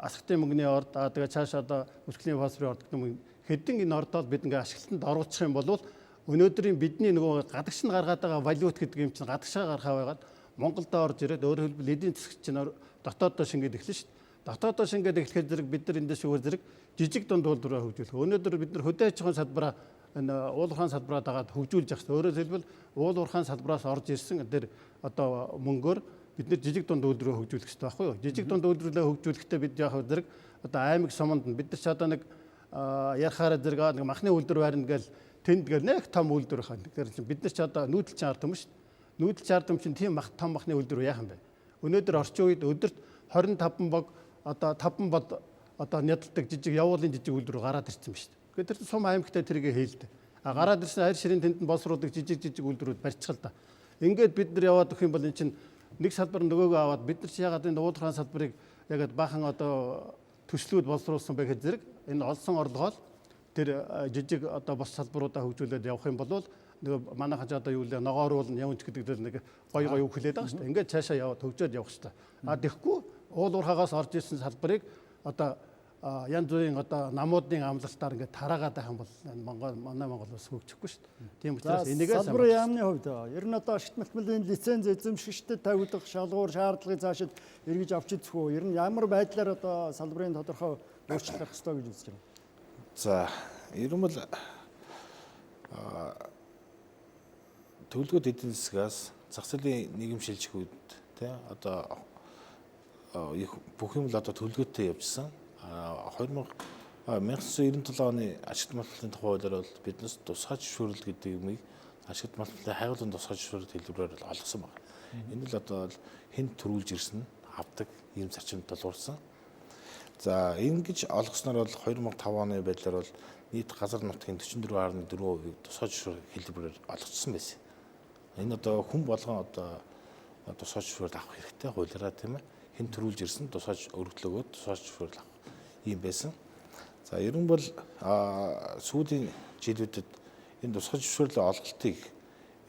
асхтын мөнгөний орд тэгээд цааш одоо өсгөлийн фосфорын орд гэх юм хэдэн энэ ордоод бид ингээд ашиглалтанд оруулах юм бол өнөөдрийн бидний нөгөө гадагш нь гаргаад байгаа валют гэдэг юм чинь гадагшаа гарахаа байгаад Монголд орж ирээд өөрөөр хэлбэл эдийн засаг чинь дотооддоо шингээд эхэлнэ шүү дээ. Дотооддоо шингээд эхлэхэд зэрэг бид нар эндээс үгээр зэрэг жижиг дунд үйлдвэрээ хөгжүүлэх. Өнөөдөр бид нар хөдөө аж ахуйн салбараа энэ уул уурхайн салбараа дагаад хөгжүүлж явах хэрэгтэй. Өөрөөр хэлбэл уул уурхайн салбараас орж ирсэн дээр одоо мөнгөөр бид нар жижиг дунд үйлдвэрээ хөгжүүлэх хэрэгтэй байхгүй юу? Жижиг дунд үйлдвэрлэлээ хөгжүүлэхдээ бид яах вэ зэрэг одоо аймаг суманд бид нар ч одоо нэг ярахаараа зэрэг нэг махны үйлдвэр барина гэл тэнд гэр нэг том үйлдвэр хань. Тэгэхээр бид нар ч одоо нүүдэлчин ард юм шүү дээ. Нүүдэлчин ард юм чинь тийм том махны үйлдвэр яах юм бэ? Өнөөдөр орчин үед өдөрт 25 бог одоо 5 бод одоо нядалдаг жижиг явуулын жижиг үйлдвэр гараад ирсэн ба шүү дээ. Тэгэхээр тэр сум аймагтай тэрийг хийлдэ. Гараад ирсэн хайр ширийн тэнд нь боловсруулдаг жижиг үйлдвэрүүд барьчихал та. Ингээд бид нар яваад өгөх юм бол эн чинь нэг салбар нөгөөгөө аваад бид нар ч ягаад энэ уул уурхайн салбарыг ягаад баахан одоо төслүүд боловсруулсан бэ гэхэд зэрэг энэ олсон орлогоо тэр жижиг одоо бос салбаруудаа хөгжүүлээд явах юм бол нөгөө манайхан ч одоо юу вэ ногооруулна явж гэдэг нэг гой үг хэлээд байгаа шүү дээ. Ингээд цаашаа яваад хөгжөөд явах хэрэгтэй. А тэгэхгүй уул уурхаагаас орж ирсэн салбарыг одоо янз бүрийн одоо намуудын амлалтаар ингээд тараагаад байх юм бол манай Монгол улс хөгжихгүй шүү дээ. Тийм учраас энийгээ салбарын яамны хувьд ер нь одоо ашигт малтмалын лиценз эзэмшигчдэд тавигдах шалгуур шаардлагыг цаашид эргэж авч идэх үү? Ер нь ямар байдлаар одоо салбарын тодорхой өөрчлөх ёстой гэж үзэж байна? За, ер нь бол төлөвлөгөөт эдийн засгаас зах зээлийн нийгэм шилжихүүд тий одоо бүх юм л одоо төлөвлөгөөтэй явжсан. 1997 оны ашигт малтмалын тухай хуулиар бол биднес тусгай зөвшөөрөл гэдэг юмыг ашигт малтмалын хайгуулын тусгай зөвшөөрөл хэлбэрээр олгосон байна. Энэ л одоо хэн төрүүлж ирсэн авдаг ийм зарчимд тулгуурсан. За ингэж олгосноор бол 2005 оны байдлаар бол нийт газар нутгийн 44.4% тусгай зөвшөөрөл хэлбэрээр олгоцсон байсан. Энэ одоо хүн болгон одоо тусгай зөвшөөрөл авах хэрэгтэй хуулиараа тийм ээ. Хэн төрүүлж ирсэн тусгай өргөдлөгөө тусгай зөвшөөрөл авах ийм байсан. За ер нь бол сүүлийн жилүүдэд энэ тусгай зөвшөөрлийн олголтыг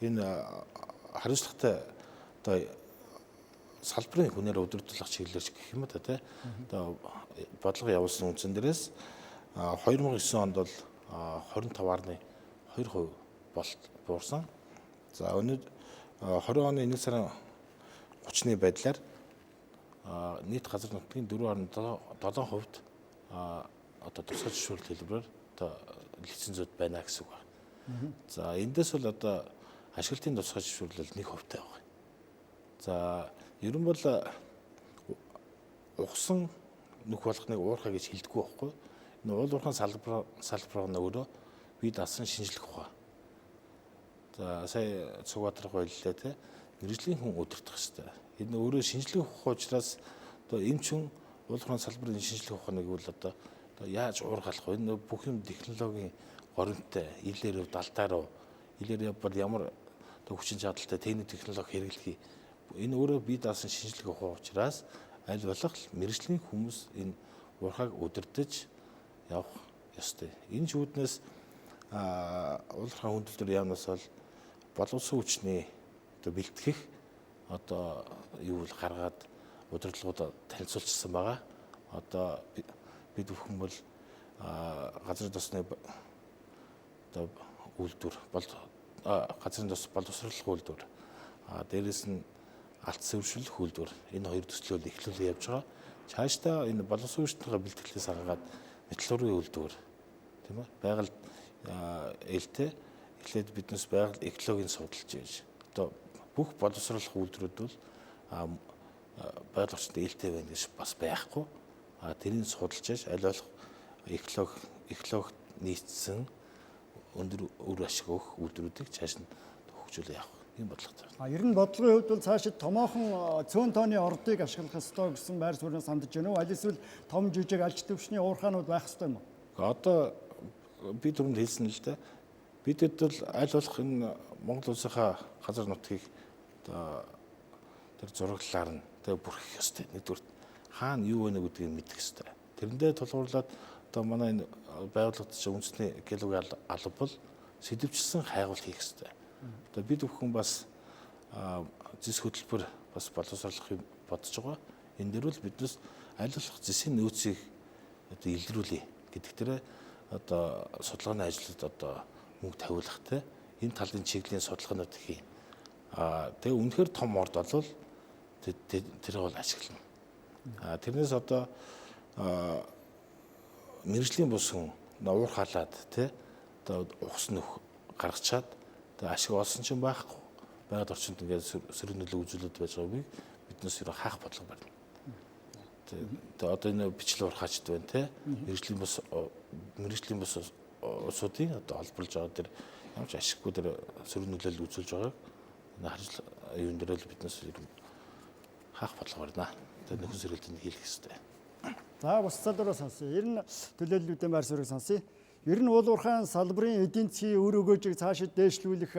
энэ хариуцлагатай одоо салбарын хүнээр өдөржлөх чиглэлч гэх юм да тий. Одоо бодлого явуулсан үндсэн дээрээс 2009 онд бол 25.2% буурсан. За өнөөдөр 20 оны 1 сарын 30-ны байдлаар нийт газар нутгийн 4.7% одоо тусгай зөвшөөрөл хэлбэрээр одоо лицензүүд байна гэсэн үг байна. За эндээс бол одоо ашиглалтын тусгай зөвшөөрөл 1% байгаа. За ер нь бол ухсан нүх болгоныг уурхай гэж хэлдэггүй байхгүй. Энэ уул уурхайн салбар өөрөө бие даасан шинжлэх ухаан. За сая Цугбаатар байлаа те мэргэжлийн хүн удирдах хэрэгтэй. Энэ өөрөө шинжлэх ухаан учраас одоо эмчин уул уурхайн салбарын шинжлэх ухааныг бол одоо яаж уургалах вэ? Энэ бүх юм технологийн горимттай, илээр далдаа руу, илээр бол ямар хүчин чадалтай техник технологи хэрэглэхий. Энэ өөрөө бие даасан шинжлэх ухаан учраас аль болох мэргэжлийн хүмүүс энэ уурхайг удирдах явах ёстой. Энэ чүүднээс уул уурхайн хүндлэлтөр яамнаас бол боловсон хүчний одоо бэлтгэх одоо юу л гаргаад удирдлагуудаа танилцуулсан байгаа. Одоо бид бүхэн бол газрын тосны одоо үйлдвэр газрын тос боловсруулах үйлдвэр дээрээс нь алт сэвэршүүлэх үйлдвэр энэ хоёр төслөөр эхлүүлээ явж байгаа. Цаашдаа энэ боловсон хүчнийхээ бэлтгэлээс хагаад металлургийн үйлдвэр тийм ээ байгаль ээлтэй эхлээд биднес байгаль экологийн судалж байж одоо бүх боловсруулах үйлдвэрүүд бол байгаль орчинд ээлтэй байна гэж бас байхгүй. Тэрийг судалж яаж аль болох экологид нийцсэн өндөр үр ашиг өгөх үйлдвэрүүдийг цааш нь хөгжүүлээ явах ийм бодлоготой. Ер нь бодлогын хувьд бол цаашид томоохон цөөн тооны ордыг ашиглах ёстой гэсэн байр суурьнаас хандж байна уу? Аль эсвэл том жижиг алж төвчний уурхаанууд байх ёстой юм уу? Одоо би түрүүнд хэлсэн л дээ. Бидэд бол аль болох энэ Монгол улсынхаа газар нутгийг одоо тэр зураглалаар нь тэг бүрхэх ёстой. Нэгдүгээр хаана юу вэ гэдгийг мэдэх ёстой. Тэрэндээ тулгуурлаад одоо манай энэ байгууллагч үндэсний геологийн алба бол сэдвчилсэн хайгуул хийх ёстой. Одоо бид бүхэн бас зис хөтөлбөр бас боловсруулахыг бодож байгаа. Энэ дээр бол биднес аль болох зэсийн нөөцийг одоо илрүүлээ гэдэг дээр одоо судалгааны ажлууд одоо мөнгө тавиулахтай энэ талын чиглэлийн судалгаанууд хийн. Тэгээ үнэхээр том орд болвол тэр бол ашиглана. Тэрнээс одоо мэргэжлийн бус хүн уурхаалаад тий одоо ухс нөх гаргачаад тэгээ ашиг олсон ч байхгүй. Байгаль орчинд ингээд сөрөг нөлөө үзүүлээд байж байгааг биднээс юу хаах бодлого байна. Тэгээ одоо энэ бичлэг уурхаачд байна тий мэргэжлийн бус улсуудын одоо олборлж байгаа тэр ямар ч ашиггүй тэр сөрөг нөлөөлөл үзүүлж байгааг харж юун дээр л биднээс хаах бодлого байна. Тэгээд нөхөн сөрөлтөнд хийх хэрэгтэй. За бас залуураа сонсъё. Ер нь төлөөллүүдийн байр суурийг сонсъё. Ер нь уул уурхайн салбарын эдийн засгийн өр өгөөжийг цаашид дээшлүүлэх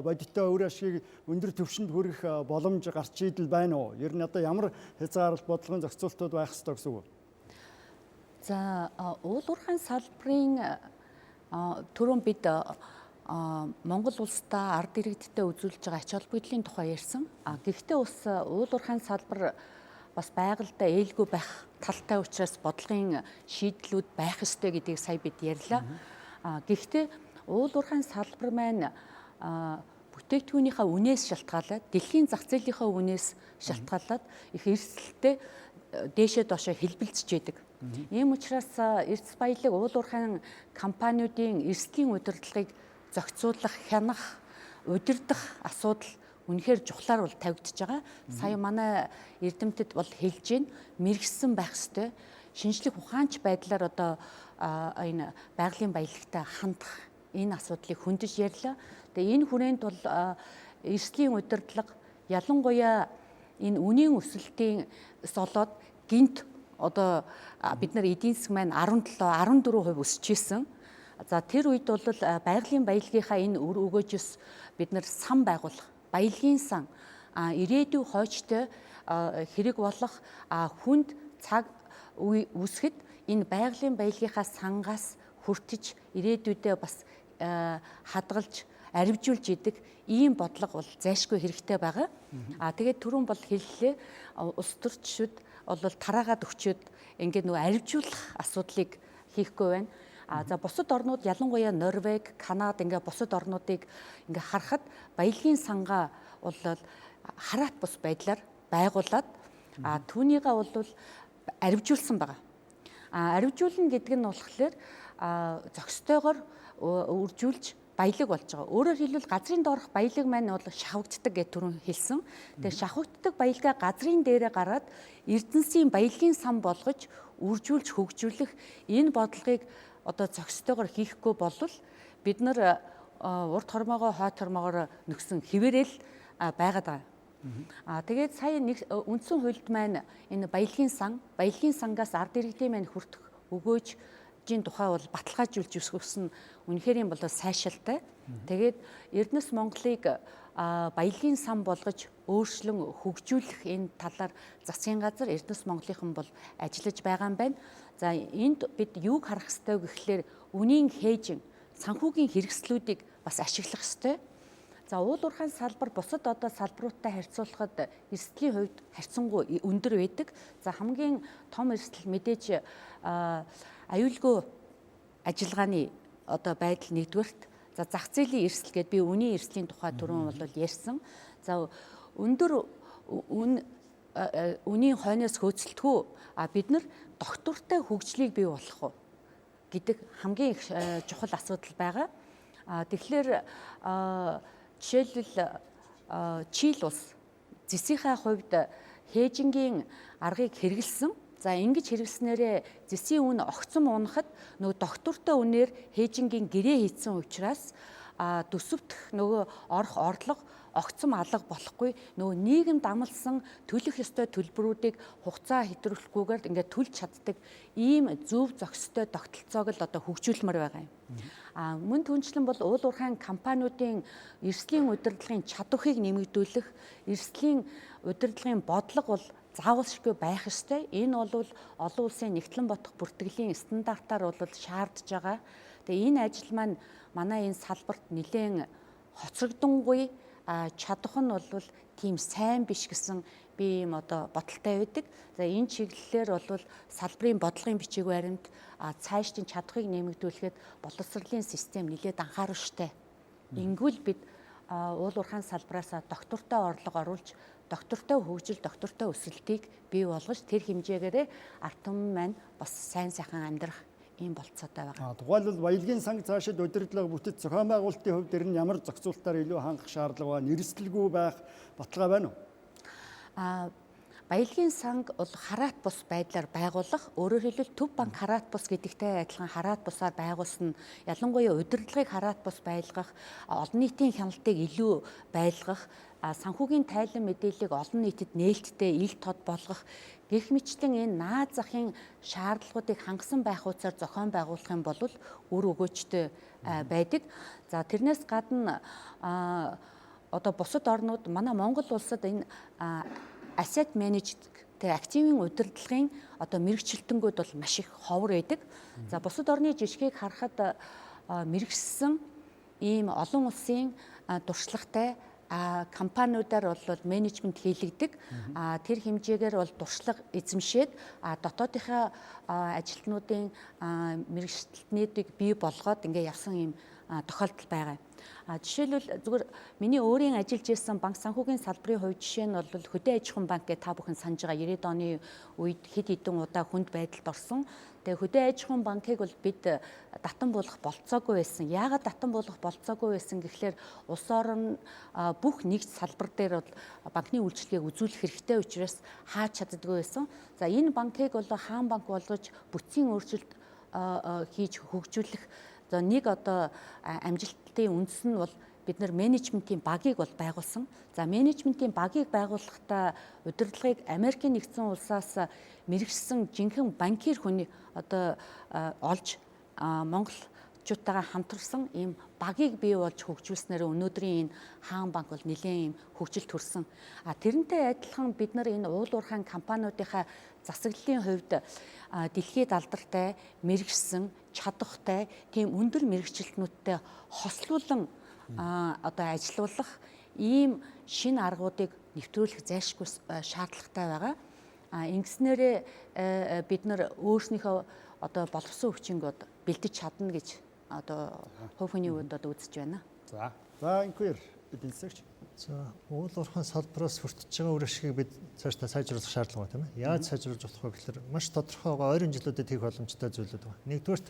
бодиттой өр ашгийг өндөр түвшинд хүргэх боломж гарч идэл байна уу? Ер нь одоо ямар хязгаарлалт бодлогын зохицуултууд байх ёстой гэсэн үг үү? За уул уурхайн салбарын түрүүн бид Монгол улстай ард иргэдтэй үзүүлж байгаа ач холбогдлын тухай ярьсан. Гэхдээ бас уурхайн салбар бас байгальтай ээлгүй байх талтай учраас бодлогын шийдлүүд байх ёстой гэдгийг сая бид ярьлаа. Гэхдээ уурхайн салбар маань бүтээгдэхүүнийхээ үнээс шалтгаалаад, дэлхийн зах зээлийнхээ үнээс шалтгаалаад их эрсдэлтэй дээшээ доошоо хэлбэлцэж яадаг. Ийм учраас эрдэс баялаг уурхайн компаниудын эрсдлийн удирдлагыг зохицуулах, хянах, удирдах асуудал үнэхээр чухлаар бол тавигдж байгаа. Сая манай эрдэмтэд бол хэлж гин мэрэгсэн байх ёстой. Шинжлэх ухаанч байдлаар одоо энэ байгалийн баялагтай хандах энэ асуудлыг хөндөж ярьлаа. Тэгээ энэ хүрээнд бол эрсдлийн удирдлага ялангуяа энэ үнийн өсөлтийн солоод гинт одоо бид нар эдийн засаг маань 17-14% өсчихсэн. За тэр үед бол байгалийн баялагынхаа энэ үр өгөөжөөс бид нар сан байгуулах, баялагын сан ирээдүйн хойчтой хэрэг болох хүнд цаг үсгэд энэ байгалийн баялагынхаа сангаас хүртэж ирээдүйдээ бас хадгалж арвижуулж идэг ийм бодлого бол зайлшгүй хэрэгтэй байгаа. Тэгээд түрүүн бол хэллээ улс төрчид бол тараагаад өчөөд ингээд нөгөө арвижуулах асуудлыг хийхгүй байна. За бусад орнууд ялангуяа Норвеги, Канада ингээ бусад орнуудыг ингээ харахад баялагын сангаа бол хараат бус байдлаар байгуулад түүнийгээ бол арвижуулсан байгаа. Арвижуулна гэдэг нь болохоор зохистойгоор үржүүлж баялаг болж байгаа. Өөрөөр хэлбэл газрын доорх баялаг маань бол шавагддаг гэж түрүүн хэлсэн. Тэгээ шавагддаг баялагаа газрын дээрээ гараад Эрдэнэсийн баялагын сан болгож үржүүлж хөгжүүлэх энэ бодлогыг одоо зохистойгоор хийхгүй болвол бид нар урд хормоогоо хойд хормоогоор нөхсөн хിവэрэл байгаад байгаа. Тэгээд сая нэг үндсэн хуульд маань энэ баялагын сангаас ард иргэдийн маань хүртэх өгөөжийн тухай бол баталгаажуулж өсгсөн үнэхээр юм бол сайшаалтай. Тэгээд Эрдэнэс Монголыг баялагын сан болгож өөрчлөн хөгжүүлэх энэ талаар засгийн газар Эрдэнэс Монголынхан бол ажиллаж байгаа юм байна. За энд бид юуг харах ёстой гэхлээр үнийн хээжин, санхүүгийн хэрэгслүүдийг бас ашиглах ёстой. За уурхайн салбар бусад одоо салбаруудтай харьцуулахад эрсдлийн хувьд харьцангуй өндөр байдаг. За хамгийн том эрсдэл мэдээж аюулгүй ажиллагааны одоо байдал нэгдүгээрт. За зах зээлийн эрсдэл гэдээ би үнийн эрсдлийн тухай түрүүн бол ярьсан. За өндөр үнийн хойноос хөөцөлтгөө бид нар тогтвортой хөгжлийг бий болгох уу гэдэг хамгийн их чухал асуудал байгаа. Тэгэхээр жишээлбэл Чили улс зэсийнхаа хувьд хээжингийн аргыг хэрэгэлсэн. За ингэж хэрэглэснээрээ зэсийн үн огцом унахад нөгөө тогтвортой үнээр хээжингийн гэрээ хийсэн учраас төсөвтөх нөгөө орох орлого огцом алга болохгүй нөгөө нийгэмд амлсан төлөх ёстой төлбөрүүдийг хугацаа хэтрүүлэхгүйгээр ингээд төлж чаддаг ийм зөв зохистой тогтолцоог л одоо хөгжүүлмээр байгаа юм. Мөн түнчлэн бол уурхайн компаниудын эрсдлийн удирдлагын чадварыг нэмэгдүүлэх, эрсдлийн удирдлагын бодлого бол заавалшгүй байх ёстой. Энэ бол олон улсын нэгтлэн бодох бүртгэлийн стандартаар бол шаардж байгаа. Тэгээ энэ ажил маань манай энэ салбарт нэлээд хоцрогдонгүй чадах нь бол тийм сайн биш гэсэн би юм одоо бодолтой байдаг. За энэ чиглэлээр бол салбарын бодлогын бичиг баримт цаашдын чадхыг нэмэгдүүлэхэд боловсролын систем нэлээд анхааруулжтэй. Ингүүл бид уурхайн салбараас тогтвортой орлого оруулж, тогтвортой хөгжил, тогтвортой өсөлтийг бий болгож тэр хэмжээгээрээ ард түмэн маань бас сайн сайхан амьдрах ийм болцоотой байгаа. Тухайлбал баялагын санг цаашид удирдлага бүтэц зохион байгуулалтын хувьд ер нь ямар зохицуултаар илүү хангах шаардлага байна? Эрсдэлгүй байх баталгаа байна уу? Баялагын санг бол хараат бус байдлаар байгуулах, өөрөөр хэлбэл төв банк хараат бус гэдэгтэй адилхан хараат бусаар байгуулсан, ялангуяа удирдлагыг хараат бус байлгах, олон нийтийн хяналтыг илүү байлгах, санхүүгийн тайлан мэдээллийг олон нийтэд нээлттэй ил тод болгох гэх мэтлэн энэ наад захын шаардлагуудыг хангасан байх утсаар зохион байгуулах юм бол үр өгөөжтэй байдаг. За тэрнээс гадна одоо бусад орнууд манай Монгол улсад энэ asset managed тэг активын удирдлагын одоо мэрэгчлэлтэнгүүд бол маш их ховор байдаг. За бусад орны жишгийг харахад мэрэгсэн ийм олон улсын туршлагатай компаниудаар бол менежмент хийлэгдэг. Тэр хэмжээгээр бол туршлага эзэмшээд дотоодынхаа ажилтнуудын мэрэгчлэлтнүүдийг бий болгоод ингээ явсан ийм тохиолдол байгаа. Жишээлбэл зүгээр миний өөрийн ажиллаж ирсэн банк санхүүгийн салбарын хувьд жишээ нь бол хөдөө аж ахуйн банк гэж та бүхэн санаж байгаа 90-ад оны үед хэд хэдэн удаа хүнд байдалд орсон. Тэгээ хөдөө аж ахуйн банкыг бол бид татан буулгах болцоогүй байсан. Яагаад татан буулгах болцоогүй байсан гэхлээр улс орон бүх нэгж салбар дээр бол банкны үйлчилгээг үзүүлэх хэрэгтэй учраас хааж чаддаггүй байсан. За энэ банкыг бол хаан банк болгож бүтцийн өөрчлөлт хийж хөгжүүлэх нэг одоо амжилтын үндэс нь бол бид нар менежментийн багийг бол байгуулсан. За менежментийн багийг байгуулахдаа удирдлагыг Америкийн нэгдсэн улсаас мэрэгсэн жинхэнэ банкир хүний одоо олж монголчуудтайгаа хамтарсан ийм багийг бий болж хөгжүүлснээр өнөөдрийн энэ хаан банк бол нэлээд ийм хөгжилд хүрсэн. Тэрнтэй адилхан бид нар энэ уурхайн компаниудынхаа засаглалын хувьд дэлхийд алдартай мэрэгсэн чадвартай тийм өндөр мэрэгчлэлтнүүдтэй хослуулан одоо ажилуулах ийм шинэ аргуудыг нэвтрүүлэх зайлшгүй шаардлагатай байгаа. Ингэснээрээ бид нар өөрснийхөө одоо боловсон хүчинг бэлдэж чадна гэж одоо хувь хүний үед одоо үзэж байна. За инхээр эдийн засагч. За уурхайн салбараас хүртэж байгаа үр ашгийг бид цаашдаа сайжруулах шаардлага байна тийм ээ. Яаж сайжруулж болох вэ гэхээр маш тодорхой ойрын жилүүдэд хийх боломжтой зүйлүүд байна. Нэгдүгээрт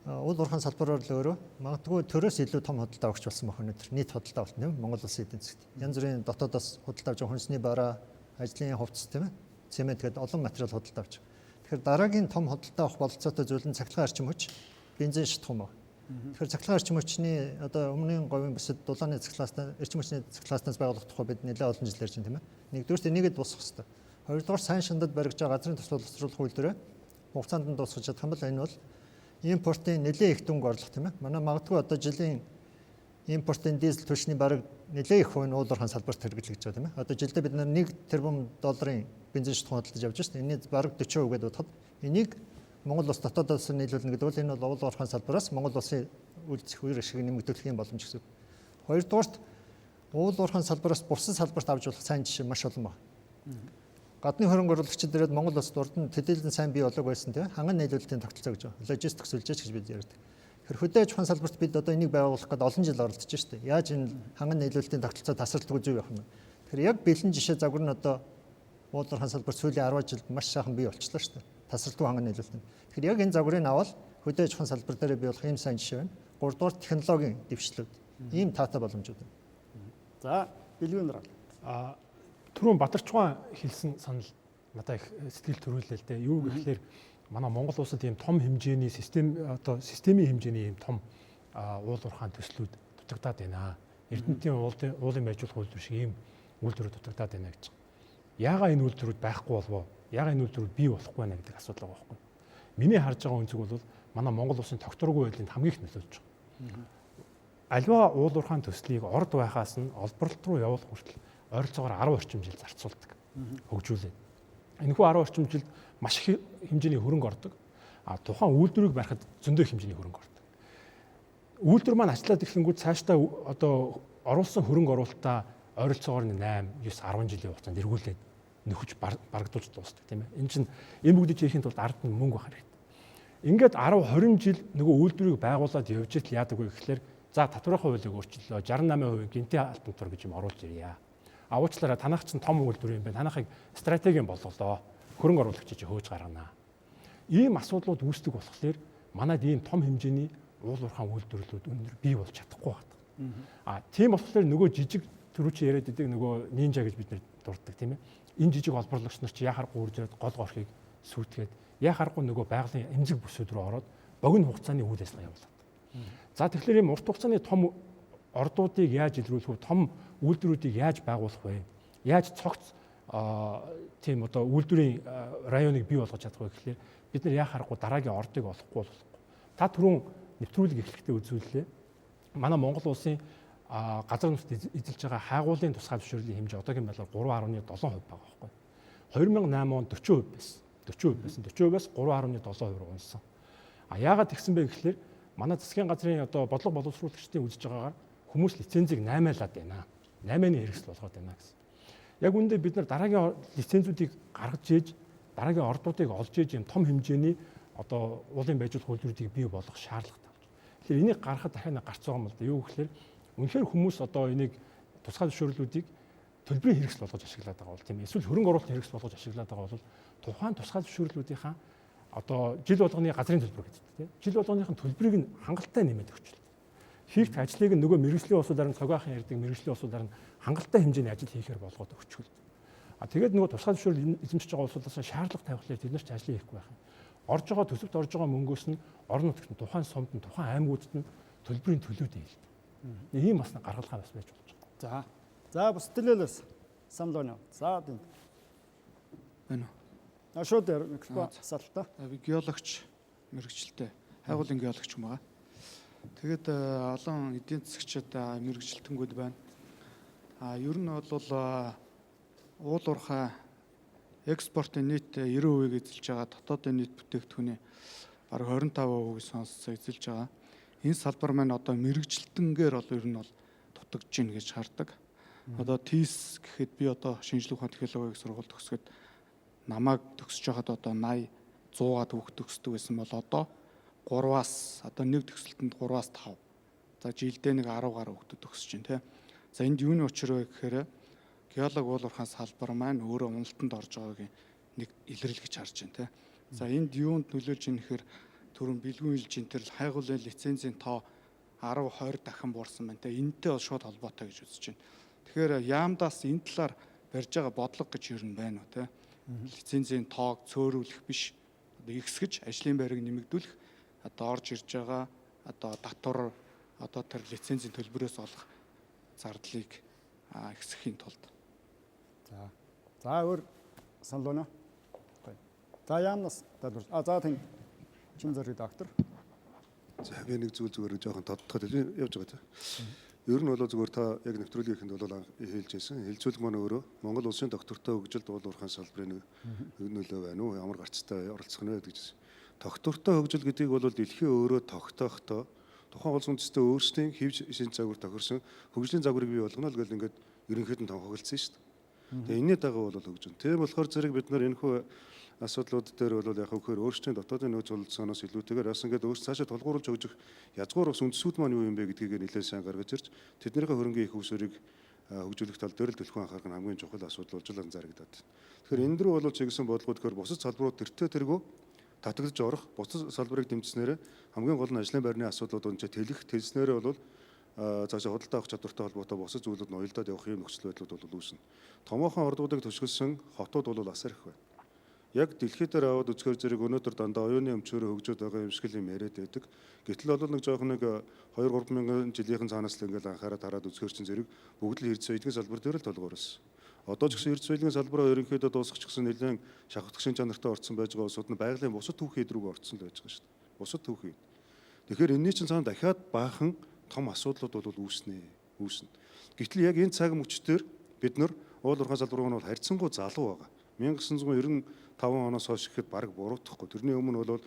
уурхайн салбараар л өөрөө магадгүй төрөөс илүү том худалдаа өгч болсон байх өнөөдөр. Нийт худалдаа болсон тийм ээ. Монгол улсын эдийн засагт. Янз бүрийн дотоодоос худалдаа авч хүнсний бараа, ажлын хувцас тийм ээ. Цемент гэдэг олон материал худалдаа авч. Тэгэхээр дараагийн том худалдаа авах бололцоотой зүйл нь цахилгаан эрчим хүч, бензин шатхуун байна. Тэгэхээр цахилгаан эрчим хүчний одоо өмнөний говийн бусад дулааны цахилгаанаас эрчим хүчний цахилгаанаас байгуулах тухай бид нэлээд олон жил ярьж байна тийм ээ. Нэгдүгээрт энийгэд дуусгах хэрэгтэй. Хоёрдугаар сайн шандад баригдаж байгаа газрын төсөл боловсруулах үйлдвэрээ хугацаанд нь дуусгаж чадах юм бол энэ бол импортын нэлээд их дүнг орлого тийм ээ. Манай магадгүй одоо жилийн импортын дизель түвшний бараг нэлээд их хувь нь уурхайн салбарт хэрэглэж байгаа тийм ээ. Одоо жилдээ бид $1 тэрбум бензин шатхуун худалдаж явж байна. Эний бараг 40% гэдээ бодоход энийг Монгол улс дотоодоос нийлүүлнэ гэдэг бол энэ бол уурхайн салбараас Монгол улсын үйлдвэрлэх үер ашиг нэмэгдүүлэх юм боломж гэсэн. Хоёрдугаарт уурхайн салбараас бусад салбарт авч болох сайн жишээ маш олон байна. Гадны хөрөнгө оруулагчид ирээд Монгол улсад урд нь төдийлөн сайн бий болоог байсан тийм ханган нийлүүлэлтийн тогтолцоо гэж байна. Логистик сүлжээч гэж бид ярьдаг. Тэгэхээр хөдөө аж ахуйн салбарт бид одоо энийг байгуулах гэдэг олон жил оролдож байна шүү дээ. Яаж энэ ханган нийлүүлэлтийн тогтолцоо тасралтгүй зүй явах юм бэ? Тэгэхээр яг бэлэн жишээ загвар нь одоо уурхайн салбар сүүлийн 10 жилд маш сайхан бий болчихлоо шүү дээ. Тасралтгүй ханган нийлүүлэлт. Тэгэхээр яг энэ загварыг аваад хөдөө аж ахуйн салбар дээр бий болох ийм сайн жишээ байна. 3 дугаар технологийн дэвшлүүд. Ийм таатай боломжууд байна. За билгүүн нар. Түрүүн Бадарчгаан хэлсэн санал надад их сэтгэл төрүүлээ л дээ. Юу гэхээр манай Монгол улсад ийм том хэмжээний системийн хэмжээний ийм том уурхайн төслүүд дутагдаад байна. Эрдэнэтийн уулын байжуулах үйлдвэр шиг ийм үйлдвэрүүд дутагдаад байна гэж. Яагаад энэ үйлдвэрүүд байхгүй болов? Яагаад энэ үйлдвэрүүд бий болохгүй байна гэдэг асуудал байгаа байхгүй. Миний харж байгаа үнцэг бол манай Монгол улсын тогтворгүй байдлыг хамгийн их нөлөөлж байгаа. Аливаа уурхайн төслийг орд байхаас нь олборлолт руу явуулах хүртэл ойролцоогоор 10 орчим жил зарцуулдаг. Хөгжүүлээд. Энэхүү 10 орчим жилд маш их хэмжээний хөрөнгө ордог. Тухайн үйлдвэрийг барихад зөндөө хэмжээний хөрөнгө ордог. Үйлдвэр маань ажиллаад ирэнгүүт цаашдаа одоо оруулсан хөрөнгө оруулалтаа ойролцоогоор 8, 9, 10 жилийн хугацаанд эргүүлээд нөхөж барагдуулж дуустдаг тийм ээ. Энэ чинь энэ бүгдийг хийхэд бол ард нь мөнгө байх хэрэгтэй. Ингээд 10, 20 жил нөгөө үйлдвэрийг байгуулад явж итл яадаг вэ гэхэлэр за татварын хуулийг өөрчлөлөө 68% гинтийн алтан тур гэж юм оруулж ирье. Уучлаарай танах чинь том үйлдвэр юм байна. Танахыг стратегийн болголоо. Хөрөнгө оруулагчид хөөж гаргана. Ийм асуудлууд үүсдэг болохоор манайд ийм том хэмжээний уурхайн үйлдвэрлэлүүд өндөр бий болж чадахгүй байна. Тийм болохоор нөгөө жижиг төрүүчийн яриад идэг нөгөө нинжа гэж бид нар дурддаг тийм ээ. Энэ жижиг олборлогч нар чи яхахгүй үрж ирээд гол горхийг сүйтгэхэд яхахгүй нөгөө байгалийн эмзэг бүсүүд рүү ороод богино хугацааны үйл ажиллагаа явуулдаг. За тэгэхээр ийм урт хугацааны том ордуудыг яаж илрүүлэх вэ? Том үйлдвэрүүдийг яаж байгуулах вэ? Яаж цогц тийм одоо үйлдвэрийн районыг бий болгож чадах вэ гэхлээр бид нар яхахгүй дараагийн ордыг олохгүй болохгүй. Та түрүүн нэвтрүүлэг эхлэхдээ үзүүллээ. Манай Монгол улсын газар нутгад эзэлж байгаа хайгуулын тусгай зөвшөөрлийн хэмжээ одоогийн байдлаар 3.7% байгаа байхгүй. 2008 онд 40% байсан. 40%-аас 3.7% руу унсан. Яагаад тэгсэн бэ гэхлээр манай засгийн газрын одоо бодлого боловсруулагчдын үзэж байгаагаар хүмүүс лицензийг 8-аад байна. 8-ны хэрэгсэл болгоод байна гэсэн. Яг үүндээ бид нар дараагийн лицензүүдийг гаргаж ээж, дараагийн ордуудыг олж ээж юм том хэмжээний одоо уулын байжуулах үйлдвэрүүдийг бий болгох шаардлагатай болж байна. Тэгэхээр энийг гаргахад дахиад гарч байгаа юм л да. Юу гэхээр үнэхээр хүмүүс одоо энийг тусгай зөвшөөрлүүдийг төлбөрийн хэрэгсэл болгож ашиглаад байгаа бол тийм ээ. Эсвэл хөрөнгө оруулалтын хэрэгсэл болгож ашиглаад байгаа бол тухайн тусгай зөвшөөрлүүдийнхаа одоо жил болгоны газрын төлбөр гэдэг тийм. Жил болгоныхын төлбөрийг нь хангалттай нэмээд өгч. Хийх ажлыг нөгөө мэргэжлийн усуудаар нь цогоохон ярьдаг мэргэжлийн усуудаар нь хангалттай хэмжээний ажил хийхээр болгоод өгчихвөл. Тэгээд нөгөө тусгай зөвшөөрөл эзэмшиж байгаа улсуудаас шаардлага тавихлаар тэд нар ч ажлыг хийхгүй байх юм. Орж байгаа төсөвт орж байгаа мөнгөөс нь орон нутгад тухайн сумд нь тухайн аймагуудад нь төлбөрийн төлөөд ийл. Ийм бас гаргалгаа бас байж болж байгаа. За бас төлөөлөөс санал байна. За тийм. Байна уу? Шууд микрофон асаалтаа. Би геологч мэрэгчлээ. Хайгуулын геологч юм байгаа. Тэгээд олон эдийн засгчид мэрэгжилтэнгүүд байна. Ер нь бол уулуурхай экспортын нийт 90% эзэлж байгаа дотоодын нийт бүтээгдэхүүний бараг 25% сонсцоо эзэлж байгаа. Энэ салбар маань одоо мэрэгжилтэнгээр бол ер нь бол дутагдж гин гэж хардаг. Одоо ТИС гэхэд би одоо шинжлэх ухааны технологийн сургууль төгсгöd намайг төгсөж байхад одоо 80 100-аад хүүхд төгсдөг байсан бол одоо 3-аас одоо нэг төгсөлтөнд 3-аас 5. За жилдээ нэг 10 гаруй хүүхд төгсөж байна тий. За энд юуны учир вэ гэхээр геолог уулуурхайн салбар маань өөрөө уналтанд орж байгааг нэг илэрлэж харж байна тий. За энд юунд нөлөөлж ийн гэхээр түрүүн бэлгүүн хэлж ин тэр хайгуулын лицензийн тоо 10 20 дахин буурсан байна тий. Энэтэй бол шууд холбоотой гэж үзэж байна. Тэгэхээр яамдаас энэ талаар барьж байгаа бодлого гэж юу юм байна уу тий. Лицензийн тоог цөөрүүлэх биш одоо ихсгэж ажлын байрыг нэмэгдүүлэх одоо орж ирж байгаа одоо татвар одоо тэр лицензийн төлбөрөөс олох зардлыг ихсэхийн тулд. За өөр санал байна. За яамнаас тайлбар. За тийм чин зэрэг доктор. За би нэг зүгээр жоохон тодтоход явж байгаа тийм. Ер нь бол зүгээр та яг нэвтрүүлгийнхэнд бол хэлж байсан. Хэлэлцүүлэг маань өөрөө Монгол улсын тогтвортой хөгжилд уулуурхайн салбарын нөлөө байна уу? Ямар гарцтай оролцох нь вэ гэж. Тогтвортой хөгжил гэдгийг бол дэлхийн өөрөө тогтоохдоо тухайн улс үндэстэн өөрсдийн хэвж шинж загвар тохирсон хөгжлийн загварыг бий болгоно л гэл ингээд ерөнхийд нь томхоглосон шүү дээ. Тэгээ энэний дагуу бол хөгжин. Тийм болохоор зэрэг бид нар энэхүү асуудлууд дээр бол яг хөөр өөрсдийн дотоодын нөөц бололцооноос илүүтэйгээр бас ингээд өөрсдөө цаашаа тулгуурлаж өгөх язгуур ус үндэсүүд маань юу юм бэ гэдгийг нэлээд сайн гаргаж ирж тэднийхээ хөрөнгийн их усөрийг хөгжүүлэх тал дээр л төлхөн анхаарах нь хамгийн чухал асуудал болж зарагдаад. Тэгэхээр энэ дөрөв бол чигсэн бодлогод гэхээр бусад салбарууд тэртээ тэргүү татагдж орох бусад салбарыг дэмжснээр хамгийн гол нь ажлын байрны асуудлууд өнчө тэлэх тэлснээр бол цаашаа худалдаа авах чадвартай холбоотой бусад зүйлүүд нь уялдаад явах юм нөхцөл байдлууд бол үүснэ. Томоохон ордуудыг төсгөлсөн хотууд бол асар их байна. Яг дэлхийд дээр аваад үзэхээр зэрэг өнөөдөр дандаа оюуны өмчөөрөө хөгжөөд байгаа юм шиг л юм яриад байдаг. Гэтэл бол нэг жоохон нэг 2-3 мянган жилийн цаанаас л ингээл анхаарал хараад үзэхээр чинь зэрэг бүгд л эрдэс соёлын салбар дээр л толгоорсон. Одоо ч гэсэн эрдэс соёлын салбараа ерөнхийдөө дуусгах ч гэсэн нэлээд шахагдсан чанартай орцсон байж байгаа улсууд нь байгалийн бусад түүхийд рүү орцсон л байж байгаа шүү дээ. Бусад түүхийд. Тэгэхээр энэний чинь цаана дахиад баахан том асуудлууд бол үүснэ. Гэтэл яг энэ цаг мөчтөр бид нар уулуурхайн салбар нь бол харьцангуй залуу байгаа. 1995 оноос хойш ихэд баг буруутахгүй. Тэрний өмнө бол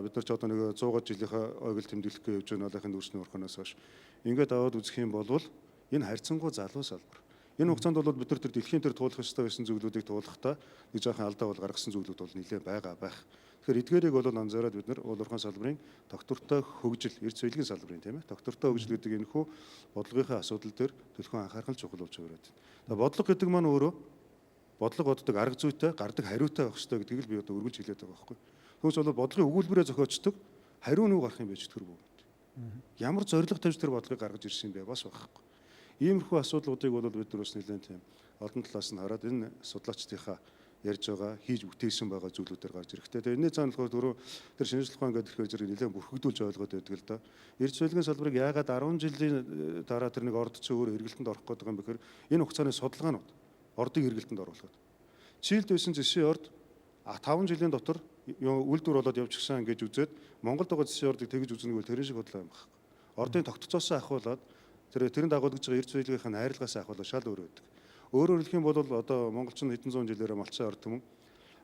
бид нар ч одоо нэг 100 жилийнхаа ойгол тэмдэглэхгүй явж байгаа налахын дүрсний урханаас хойш ингээд аваад үзэх юм бол энэ харьцангуй залуу салбар. Энэ хугацаанд бол бид нар тэр дэлхийн дээр туулах ёстой байсан зүйлүүдийг туулахдаа нэг жоохон алдаа бол гаргасан зүйлүүд бол нэлээд байгаа байх. Тэгэхээр эдгээрийг бол анзаараад бид нар уулуурхайн салбарын тогтвортой хөгжил, эрдэс соёлын салбарын тийм ээ тогтвортой хөгжил гэдэг энэхүү бодлогынхаа асуудал дээр төлхөн анхаарах нь чухал болж байгаа юм. Тэгээ бодлого гэдэг маань өөрөө бодлого боддог арга зүйтэй, гардаг хариутай байх хэрэгтэй гэдгийг л би одоо өргөж хэлээд байгаа байхгүй. Түүнээс бол бодлогын өгүүлбэрээ зохиочдөг, хариу нүг гарах юм байж төр бүгд. Ямар зорилго тавьж тэр бодлогыг гаргаж ирсэн юм бэ бас байхгүй. Иймэрхүү асуудлуудыг бол бид нар бас нэлээд тийм олон талаас нь хараад энэ судлаачдынхаа ярьж байгаа, хийж бүтээсэн байгаа зүйлүүдээр гарч ирэхтэй. Тэгээ энэний цаана болохоор тэр шинжлэх ухаан гэдэг ихээр зэрэг нэлээд бүрхэгдүүлж ойлгоод байдаг л да. Эрдэс соёлын салбарыг яагаад 10 жилийн дараа тэр нэг орд цөөр эргэлтэнд орох гэдэг юм бэхээр энэ хугацааны судалгаанууд ордыг эргэлтэнд оруулах. Чилд байсан зэсийн орд 5 жилийн дотор үйлдвэр болоод явж гисэн гэж үзээд Монголд байгаа зэсийн ордыг тэгж үзнэ гэвэл тэрэн шиг бодлоо юм байна. Ордын тогтцоосоо ахуулаад тэрийн дагуулж байгаа эрдэс соёлынхаа найрлагаас ахуулаад шал өөр байдаг. Өөрөөр хэлэх юм бол одоо монголчин хэдэн зуун жилээр малчин орд юм.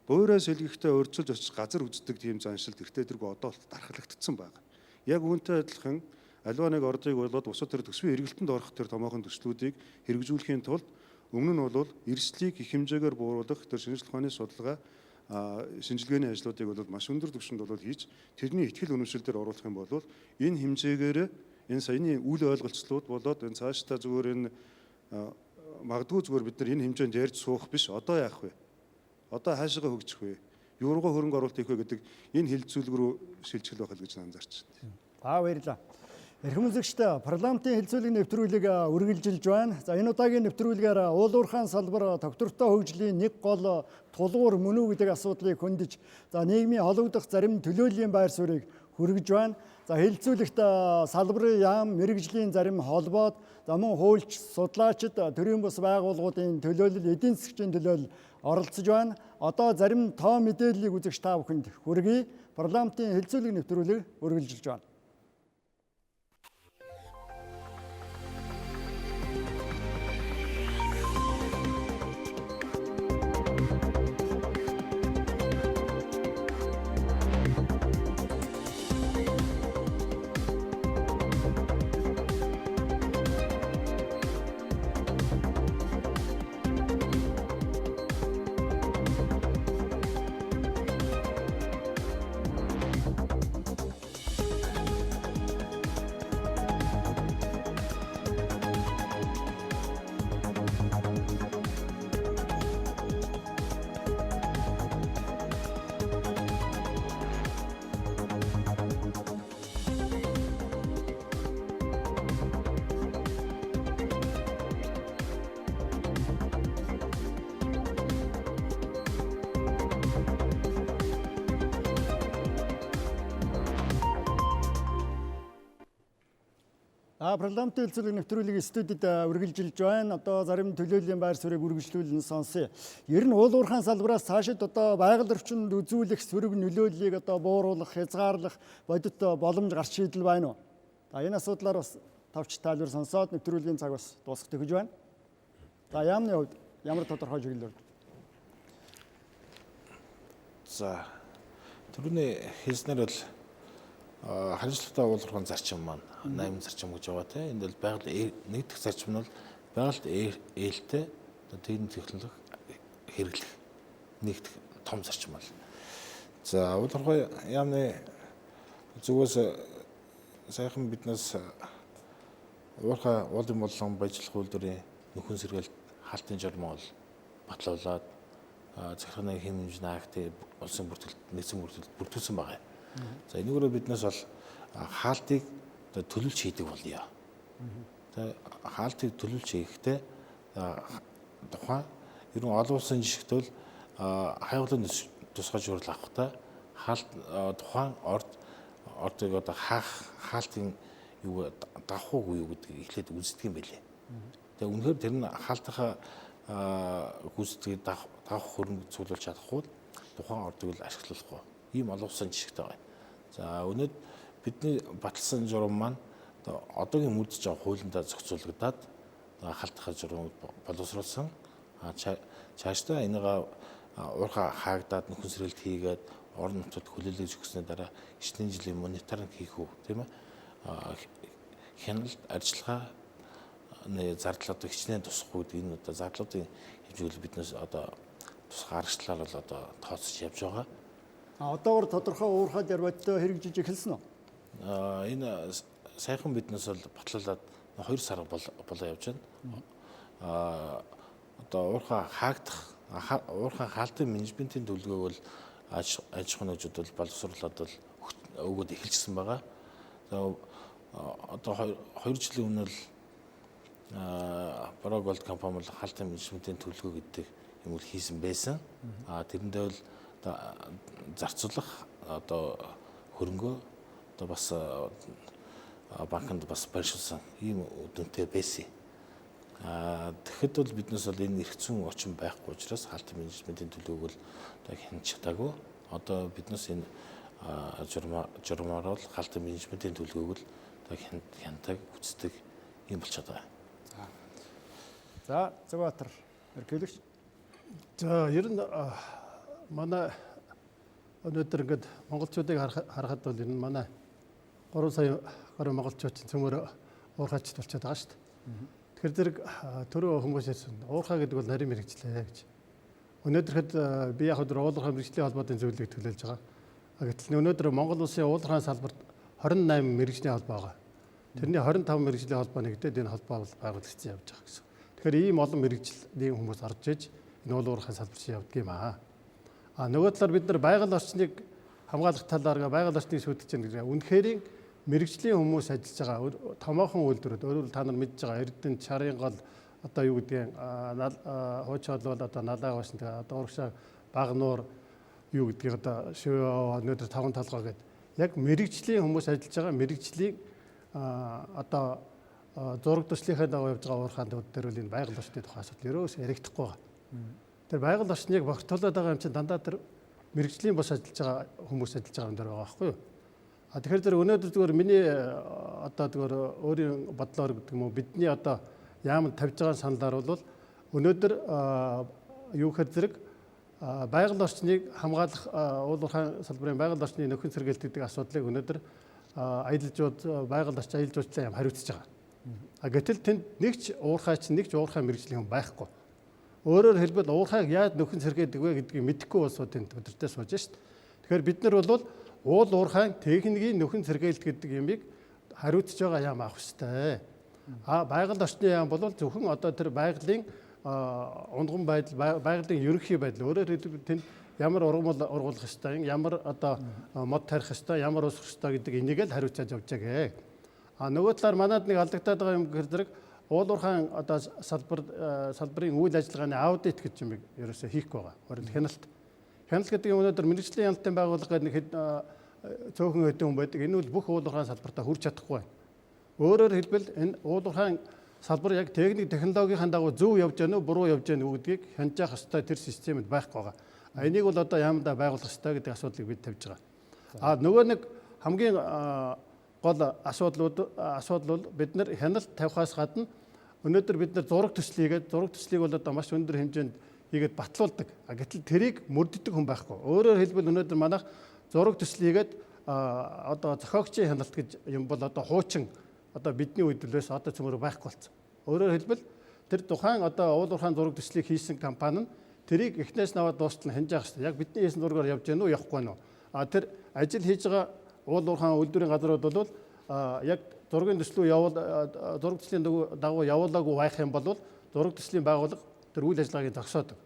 Буурай сэлгэхдээ урьдчилж очиж газар үздэг тийм заншил тэртээ тэргүй одоо дархлагдсан байна. Яг үүнтэй адилхан аливаа нэг ордыг болоод бусад төр төсвийн эргэлтэнд орох төр томоохон төслүүдийг хэрэгжүүлэхийн тулд өмнө нь бол эрсдлийг их хэмжээгээр бууруулах төр шинжлэх ухааны судалгаа шинжилгээний ажлуудыг бол маш өндөр түвшинд бол хийж тэрний ихтгэл үнэмшил дээр оруулах юм бол энэ хэмжээгээр энэ саяны үйл ойлголцлууд болоод энэ цаашдаа зүгээр энэ магадгүй зүгээр бид нар энэ хэмжээнд ярьж суух биш одоо яах вэ? Одоо хаашаа хөгжих вэ? Юу руугаа хөрөнгө оруулалт хийх вэ гэдэг энэ хэлэлцүүлэг рүү шилжих байх л гэж анзаарч байна. Баярлалаа. Эрхэм үзэгчдээ парламентын хэлэлцүүлэг нэвтрүүлэг үргэлжилж байна. За энэ удаагийн нэвтрүүлгээр уурхайн салбар тогтвортой хөгжлийн нэг гол тулгуур мөн үү гэдэг асуудлыг хөндөж нийгмийн холбогдох зарим төлөөллийн байр суурийг хүргэж байна. За хэлэлцүүлэгт салбарын яам, мэрэгжлийн зарим холбоод мөн хуульч, судлаачид, төрийн бус байгууллагуудын төлөөлөл, эдийн засгийн төлөөлөл оролцож байна. Одоо зарим тоо мэдээллийг үзэгч та бүхэнд хүргэе. Парламентын хэлэлцүүлэг нэвтрүүлэг үргэлжилж байна. Парламентын хэлэлцүүлэг нэвтрүүлгийн студид үргэлжилж байна. Одоо зарим төлөөллийн байр суурийг үргэлжлүүлэн сонсъё. Ер нь уурхайн салбараас цаашид одоо байгаль орчинд үзүүлэх сөрөг нөлөөллийг одоо бууруулах, хязгаарлах бодит боломж гарч шийдэл байна уу? Энэ асуудлаар бас тавч тайлбар сонсоод нэвтрүүлгийн цаг бас дуусах гэж байна. За яамны хувьд ямар тодорхой чиглэлээр? За түрүүний хэлснээр бол хариуцлагатай уурхайн зарчим маань 8 зарчим гэж байгаа тийм. Энд бол байгаль нэгдэх зарчим нь бол байгальд ээлтэй техник технологи хэрэглэх нэгдэх том зарчим бол. За уурхай яамны зүгээс сайхан биднээс уурхай уулын болон баяжлах үйлдвэрийн нөхөн сэргэлт хаалтын журмын бол батлуулаад захиргааны хэм хэмжээний актыг улсын бүртгэлд нэгдсэн бүртгэлд бүрдүүлсэн байгаа. За энэгээр биднээс бол хаалтыг төлөвлөж хийдэг болъё. Тэгээ хаалтыг төлөвлөж хийхдээ тухайн ер нь олон улсын жишгт бол хайгуулын тусгай журал авахдаа хаалт тухайн ордыг одоо хаалтын юу давах уу юу гэдгийг эхлээд үздэг юм байлээ. Тэгээ үнэхээр тэр нь хаалтынхаа гүйцэтгийг давах хөрөнгө цуглуулж чадахгүй тухайн ордыг л ашиглахгүй. Ийм олон улсын жишгт байгаа. За өнөөдөр бидний баталсан журам маань одоогийн мөрдөж байгаа хуулиндаа зохицуулагдаад хаалтынхаа журмыг боловсруулсан. Цаашдаа энийг уурхай хаагдаад нөхөн сэргэлт хийгээд орон нутгад хүлээлгэж өгснээр дараа ичнэ жилийн мониторинг хийх үү тийм ээ. Хяналт ажиллагаа зардлуудыг хичнээн тусахгүй гэдэг энэ одоо зардлуудын хэмжээл биднээс одоо тусгай аргачлалаар бол одоо тооцож явж байгаа. Одоогор тодорхой уурхай ярбадтай хэрэгжиж эхэлсэн үү? Энэ сайхан биднээс бол батлуулаад 2 сар болоо явж байна. Одоо уурхай хаагдах уурхай хаалтын менежментийн төлөвлөгөөг бол аж ахуйн нэгжүүд бол боловсруулаад бол өгөөд эхэлчихсэн байгаа. Одоо 2 жилийн өмнө л Бараг компани бол хаалтын менежментийн төлөвлөгөө гэдэг юм уу хийсэн байсан. Тэрэндээ бол зарцуулах одоо хөрөнгөө одоо бас банкнд бас барьшилсан ийм үднэтэй байсан. Тэгэхэд бол биднээс бол энэ эргэцэн орчин байхгүй учраас хаалтын менежментийн төлөвлөгөөг бол одоо хянаж чадаагүй. Одоо биднээс энэ журмаар бол хаалтын менежментийн төлөвлөгөөг л одоо хяндаг үздэг юм болчиход байгаа. За Зөвбатар эрхлэгч. За ер нь манай өнөөдөр ингээд монголчуудыг харахад бол энэ манай 3 сая гаруй монголчууд цөмөр уурхайчд болчиход байгаа шүү дээ. Тэгэхээр зэрэг түрүү хүмүүс ярьсан уурхай гэдэг бол нарийн мэрэгчлээ гэж. Өнөөдөр би яг өдөр уулуурхай мэрэгжлийн холбоотой зөвлөлийг төлөөлж байгаа. Гэтэл өнөөдөр Монгол улсын уулуурхай салбарт 28 мэрэгжлийн холбоо байгаа. Тэрний 25 мэрэгжлийн холбоо нэгдээд энэ холбоо байгуулагдсан явж байгаа гэсэн. Тэгэхээр ийм олон мэрэгжлийн хүмүүс орж иж энэ уулуурхай салбар шиг явдаг юм аа. Нөгөө талаар бид нар байгаль орчныг хамгаалах талаар байгаль орчныг шүүдэж байгаа. Үнэхээр мэрэгжлийн хүмүүс ажиллаж байгаа томоохон үйлдвэрүүд өөрөөр та нар мэдж байгаа Эрдэнэ, Чарын гол одоо юу гэдгийг хуучин бол одоо налаа башин одоо урагшаа Багнуур юу гэдгийг одоо шивээ өнөөдөр 5 толгой гэдэг яг мэрэгжлийн хүмүүс ажиллаж байгаа мэрэгжлийн одоо зураг төслийнхээ дагуу явж байгаа уурхаанд дээр үл энэ байгаль орчны тухай асуудал ерөөс яригдахгүй байгаа. Тэр байгаль орчныг богтолоод байгаа юм чинь дандаа тэр мэрэгжлийн бос ажиллаж байгаа хүмүүс ажиллаж байгаа юм дээр байгаа байхгүй юу? Тэгэхээр зэрэг өнөөдөр зүгээр миний одоо зүгээр өөрийн бодлоор гэдэг юм уу бидний одоо яамд тавьж байгаа саналаар бол өнөөдөр юу гэхээр зэрэг байгаль орчныг хамгаалах уулуурхайн салбарын байгаль орчны нөхөн сэргээлт гэдэг асуудлыг өнөөдөр аялал байгаль орчин аялал жуулчлалын яам хариуцж байгаа. Гэтэл тэнд нэг ч уурхайч нэг ч уурхай мэрэгжлийн хүн байхгүй. Өөрөөр хэлбэл уурхайг яаж нөхөн сэргээдэг вэ гэдгийг мэдэхгүй болсоо тэнд өдөртөө сууж шít. Тэгэхээр бид нар бол уул уурхайн техникийн нөхөн сэргээлт гэдэг юмыг хариуцж байгаа яам авах хэрэгтэй. Байгаль орчны яам бол зөвхөн одоо тэр байгалийн унган байдал, байгалийн ерөнхий байдал өөрөөр хэлбэл тэнд ямар ургамал ургуулах ёстой, ямар одоо мод тарих ёстой, ямар усах ёстой гэдэг энийг л хариуцаад явж байгаа. Нөгөө талаар манад нэг алдагдаад байгаа юм гэхээр зэрэг уулуурхайн одоо салбарын үйл ажиллагааны аудит гэж юм ерөөсөө хийхгүй байгаа. Өөрөөр хяналт. Хяналт гэдэг юм өнөөдөр мэрэгжлийн хяналтын байгууллага гэдэг нэг цөөхөн хэдэн хүн байдаг. Энэ бол бүх уулуурхайн салбартаа хүрч чадахгүй байна. Өөрөөр хэлбэл энэ уулуурхайн салбар яг техник технологийн дагуу зөв явж гэнэ үү, буруу явж гэнэ үү гэдгийг хянаж явах ёстой тэр системд байхгүй байгаа. Энийг бол одоо яамдаа байгуулах ёстой гэдэг асуудлыг бид тавьж байгаа. Нөгөө нэг хамгийн гол асуудал бол бид нар хяналт тавихаас гадна өнөөдөр бид нар зураг төслийг бол одоо маш өндөр хэмжээнд хийгээд батлуулдаг. Гэтэл тэрийг мөрддөг хүн байхгүй. Өөрөөр хэлбэл өнөөдөр манайх зураг төслийгээд одоо зохиогчийн хяналт гэж юм бол одоо хуучин одоо бидний үед лээс одоо цөмөр байхгүй болсон. Өөрөөр хэлбэл тэр тухайн одоо уулуурхайн зураг төслийг хийсэн компани нь тэрийг эхнээс наваад дуустал нь хянаж явах хэрэгтэй. Яг бидний хийсэн зургаар явж гэнэ үү, явахгүй нь үү? Тэр ажил хийж байгаа уулуурхайн үйлдвэрийн газрууд бол яг зургийн төслөө зураг төслийн дагуу явуулаагүй байх юм бол зураг төслийн байгууллага тэр үйл ажиллагааг зогсоодог.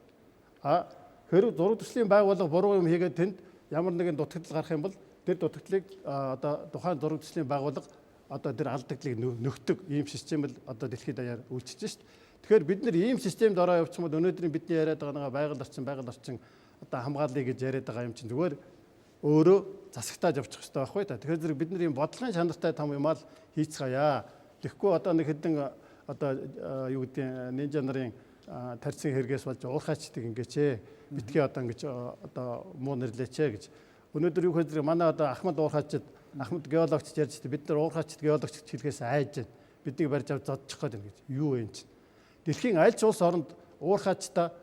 Хэрвээ зураг төслийн байгууллага буруу юм хийгээд тэнд ямар нэгэн дутагдал гарах юм бол тэр дутагдлыг одоо тухайн зураг төслийн байгууллага одоо тэр алдагдлыг нөхдөг ийм систем л одоо дэлхийд даяар үйлчилж шít. Тэгэхээр бид нар ийм системд ороо явчихсан бол өнөөдрийн бидний яриад байгаа байгаль орчин одоо хамгааллыг гэж яриад байгаа юм чинь зүгээр өөрөө засагтааж явчих хэрэгтэй байхгүй та. Тэгэхээр зэрэг бид нар ийм бодлогын чанартай том юм аа хийцгаая. Тэгэхгүй одоо нэг хэдэн одоо юу гэдэг нинжа нарын тарьсан хэрэгээс болж уурхайчдыг ингэч битгий одоо ингэж одоо муу нэрлээч гэж. Өнөөдөр юу гэхээр манай одоо Ахмад уурхайчд Ахмад геологч ярьж бид нар уурхайчд геологч хэлхээс айж байна. Биднийг барьж авч зодчих гээд байна гэж. Юу вэ энэ чинь? Дэлхийн аль ч улс оронд уурхайчдаа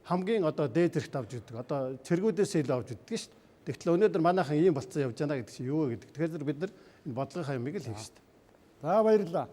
хамгийн одоо дээд зэрэгт авч үздэг. Одоо цэргүүдээс илүү авч үздэг шүү дээ. Тэгтэл өнөөдөр манайхан ийм болцсон явж байна гэдэг чинь юу вэ гэдэг. Тэгэхээр бид нар энэ бодлогын юмыг л хийх хэрэгтэй. За баярлалаа.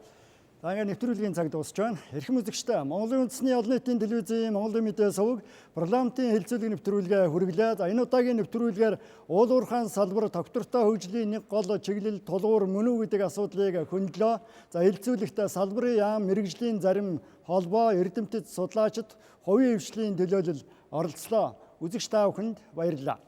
За ингээд нэвтрүүлгийн цаг дуусч байна. Эрхэм үзэгчдээ Монголын үндэсний олон нийтийн телевизийн Монголын мэдээ суваг парламентын хэлэлцүүлэг нэвтрүүлгээ хүргэлээ. За энэ удаагийн нэвтрүүлгээр уулуурхайн салбар тогтвортой хөгжлийн нэг гол чиглэл тулгуур мөн үү гэдэг асуудлыг хөндлөө. За хэлэлцүүлэгт салбарын яам мэрэгжлийн зарим холбоо эрдэмтэд судлаачид хувийн хөгжлийн төлөөлөл оролцлоо. Үзэгч та бүхэнд баярлалаа.